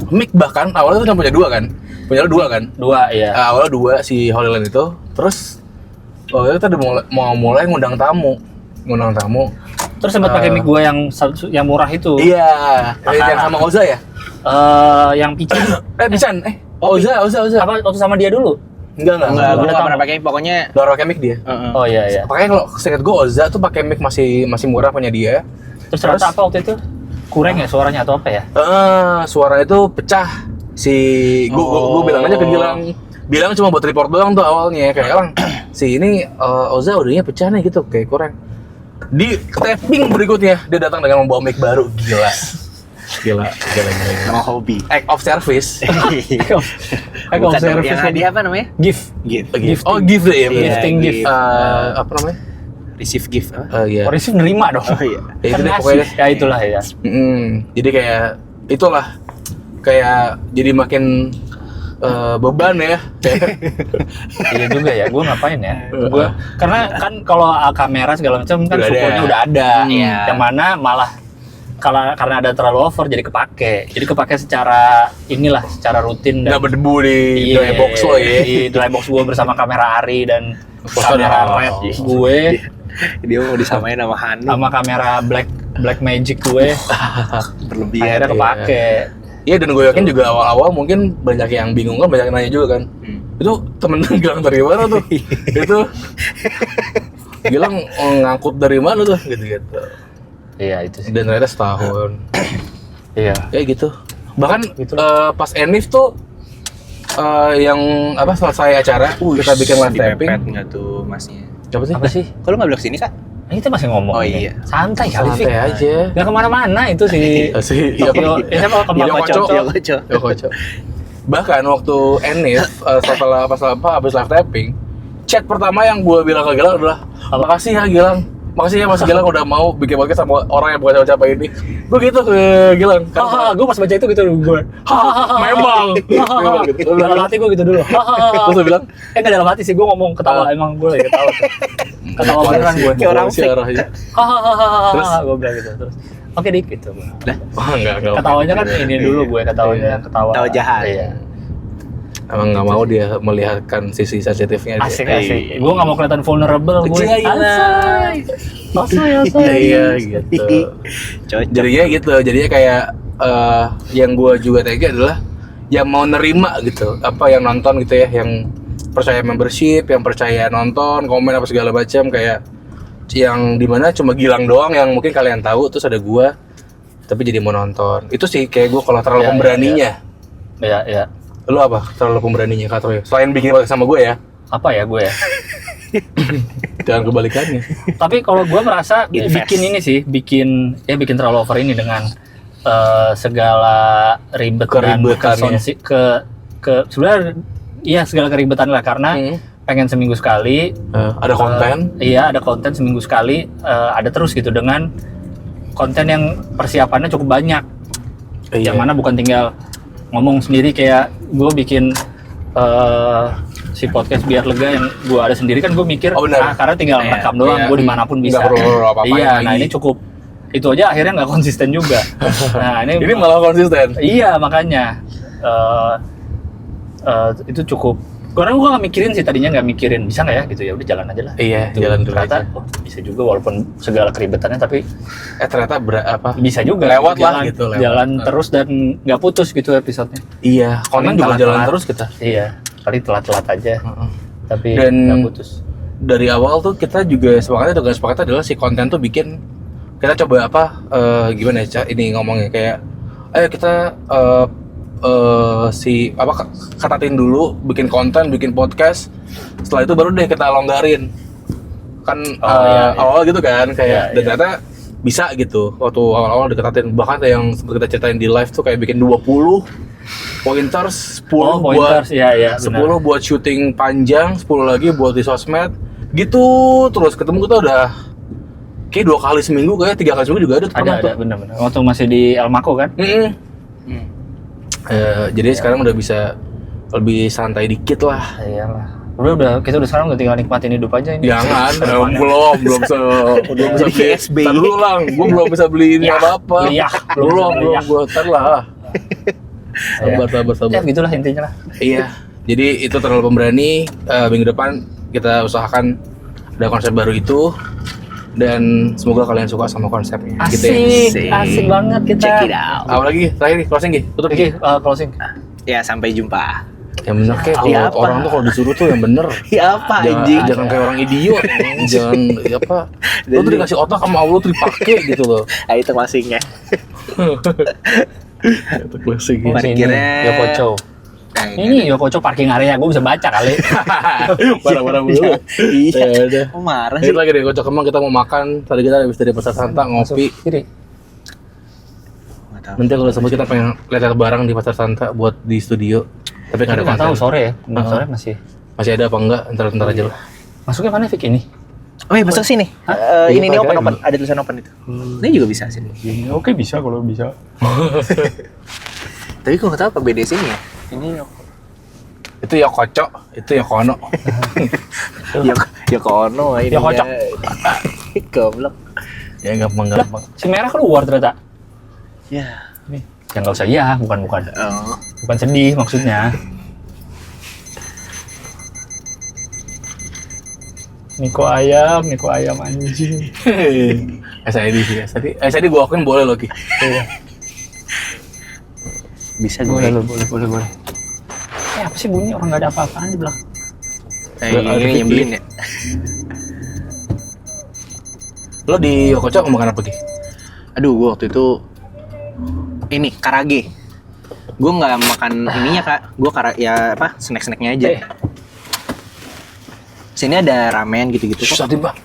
Mic bahkan awalnya tuh cuma punya 2 kan. Punya lu 2 kan? 2 ya. Awalnya 2 si Holy Land itu. Terus itu udah mau mulai ngundang tamu. Terus sempat pakai mic gua yang murah itu. Iya, yang sama Oza ya? Yang Pican. Pican. Oza. Apa waktu sama dia dulu? Enggak. Enggak, gue Gua nggak tahu. pernah pakai, pokoknya. Luar pakai mic dia. Oh iya. Makanya kalau seingat gue Oza tuh pakai mic masih murah punya dia. Terus ternyata apa waktu itu? Kurang ya suaranya atau apa ya? Suara itu pecah. Gue bilang aja ke Gilang. Bilang cuma buat report doang tuh awalnya kayak Lang. Si ini Oza audionya pecah nih gitu kayak kurang. Di tapping berikutnya dia datang dengan membawa mic baru. Gila. Sama hobi. Act of service. Bukan yang hadiah apa namanya? Gift. Gift. Oh, gift deh ya. Iya, Gifting gift. Apa namanya? Receive gift apa? Iya. Receive nerima dong. Oh iya. Ya, itu Kan deh ngasih. pokoknya. Ya itulah ya. Jadi kayak itulah kayak jadi makin beban ya. Iya juga ya. Gue ngapain ya? Gua karena kan kalau kamera segala macam kan Udah ada. support-nya udah ada. Iya. Yang mana malah karena ada terlalu over jadi kepake. Jadi kepake secara rutin dan Nggak berdebu di dry box lo ya. Di dry box gue bersama kamera Ari dan Waduh. kamera red gue Dia mau disamain sama Hanu. sama kamera black magic gue Berlebihan. akhirnya kepake. Iya, dan gue yakin juga awal-awal mungkin banyak yang bingung kan, banyak yang nanya juga kan. Itu temen Gilang dari mana tuh? Itu Gilang ngangkut dari mana tuh? Gitu. Iya itu sih. Dan ternyata setahun. Iya. Kayak gitu. Bahkan Gitu. pas Enif tuh yang apa selesai acara kita bikin live tapping. Dipepet nggak tuh masnya? Apa sih? Apa sih? Kalau nggak bilang kesini kak? Nah, kita masih ngomong. Oh, ini. iya. Santai kali Santai Fik. aja. Gak kemana-mana itu sih. Si Tokyo. Siapa kemarin Yoko Koco. Yoko. Bahkan waktu Enif setelah habis live tapping, chat pertama yang gue bilang ke Gilang adalah makasih ya Gilang. Makasih ya Mas Gilang udah mau bikin podcast sama orang yang bukan siapa ini. Gue gitu ke Gilang. Hahaha, gue pas baca itu gitu gue. Memang. Hahaha. Dalam hati gue gitu dulu. Hahaha. Terus lu bilang, Nggak dalam hati sih gue ngomong ketawa emang gue lagi ketawa. Ketawa beneran gue. Kayak orang sih arahnya. Hahaha. Terus? Gue bilang gitu terus. Oke dik gitu. Wah, enggak. Ketawanya kan ini dulu gue ketawanya ketawa. Ketawa jahat. Iya. Emang nggak mau dia melihatkan sisi sensitifnya dia. Asik. Gue nggak mau kelihatan vulnerable gue. Iya. Iya gitu. Cocok. Jadinya kayak yang gue juga tega adalah yang mau nerima gitu, apa yang nonton gitu ya, yang percaya membership, yang percaya nonton, komen apa segala macam, kayak yang dimana cuma Gilang doang yang mungkin kalian tahu, terus ada gua tapi jadi mau nonton. Itu sih kayak gua kalau terlalu pemberaninya. Iya. Lu apa? Terlalu pemberaninya kata Troy. Selain bikin podcast sama gue ya. Apa ya gue ya? Jangan kebalikannya. Tapi kalau gue merasa bikin terlalu over ini dengan segala ribet dan sebenarnya iya segala keribetan lah, karena pengen seminggu sekali ada konten. Iya, ada konten seminggu sekali, ada terus gitu dengan konten yang persiapannya cukup banyak. Yang mana bukan tinggal ngomong sendiri, kayak gue bikin si podcast biar lega yang gue ada sendiri kan, gue mikir karena tinggal rekam doang, gue dimanapun bisa. Nggak perlu apa-apa. Iya, nah ini cukup itu aja akhirnya nggak konsisten juga. Nah ini malah konsisten. Iya, makanya itu cukup. Karena gue nggak mikirin sih, tadinya nggak mikirin bisa nggak ya gitu, ya udah jalan aja lah. Iya, gitu. jalan dulu ternyata, aja. Bisa juga walaupun segala keribetannya, tapi ternyata bisa juga lewat jalan, lah gitu, jalan terus dan nggak putus gitu episodenya. Iya, konten juga jalan terus kita. Iya, kali telat-telat aja. Tapi dan nggak putus. Dari awal tuh kita juga sepakatnya adalah si konten tuh bikin, kita coba gimana ya ini ngomongnya, kayak ayo kita katatin dulu, bikin konten, bikin podcast, setelah itu baru deh kita longgarin kan. Awal gitu kan kayak dan ternyata bisa gitu waktu awal-awal diketatin. Bahkan yang seperti kita ceritain di live tuh kayak bikin 20 pointers, 10 buat 10 buat syuting panjang, 10 lagi buat di sosmed gitu. Terus ketemu kita udah kayak 2 kali seminggu, kayak 3 kali seminggu juga ada benar-benar waktu masih di Elmako kan. Jadi sekarang udah bisa lebih santai dikit lah. Iyalah. Kita udah sekarang udah tinggal nikmatin hidup aja ini. Jangan, belum bisa beli. Dulu lang, gue belum bisa beli ini apa-apa. Belum, gue ntar lah. Sabar. Ya gitulah intinya lah. Iya. Jadi itu terlalu pemberani. Minggu depan kita usahakan ada konsep baru itu. Dan semoga kalian suka sama konsepnya. Asik banget kita. Check it out. Apalagi terakhir nih, closing Gi. Tutup Gi. Closing. Ya, sampai jumpa. Yang bener kayak kalau orang tuh kalau disuruh tuh yang bener. Ya apa anjing? Jangan kayak orang idiot. Jangan lu tuh dikasih otak sama Allah tuh dipake gitu loh. Nah, itu closingnya. Itu closing. Parkirnya Yoko Cho. Ini Yoko Cho parking area, gue bisa baca kali. Parah-parah mulu. Iya. Udah. Oh, marah Lanjut sih. lagi deh, Kocok Kemang, kita mau makan. Tadi kita habis dari Pasar Santa ngopi. Kiri. Nanti kalau sempat kita pengen lihat barang di Pasar Santa buat di studio. Tapi nggak ada Nggak tahu konten. sore ya. Sore masih ada apa enggak? Ntar aja lah. masuknya mana Vic ini? Oh iya, masuk sini. Ini open. Ada tulisan open itu. Ini juga bisa sih. Oke, bisa kalau bisa. Tapi gue nggak tahu apa beda sini ya. Ini Itu ya Kocok, itu ya Kono. Yoko Ono ini. Ya kocok. Goblok. Ya gampang. Si merah keluar ternyata. Ya. Nih, yang nggak usah ya, bukan. Oh. Bukan sedih maksudnya. Niko ayam anjing. SID sih ya. SID gua akuin boleh loh Ki. Bisa gue. Boleh. Apa sih bunyi orang nggak ada apa-apaan di belakang? Ini nyebelin ya. Lo di Kocok mau makan apa Ki? Aduh, gue waktu itu ini karage. Gue nggak makan ininya Kak. Gue snack-snacknya aja. Sini ada ramen gitu-gitu. Susah tiba.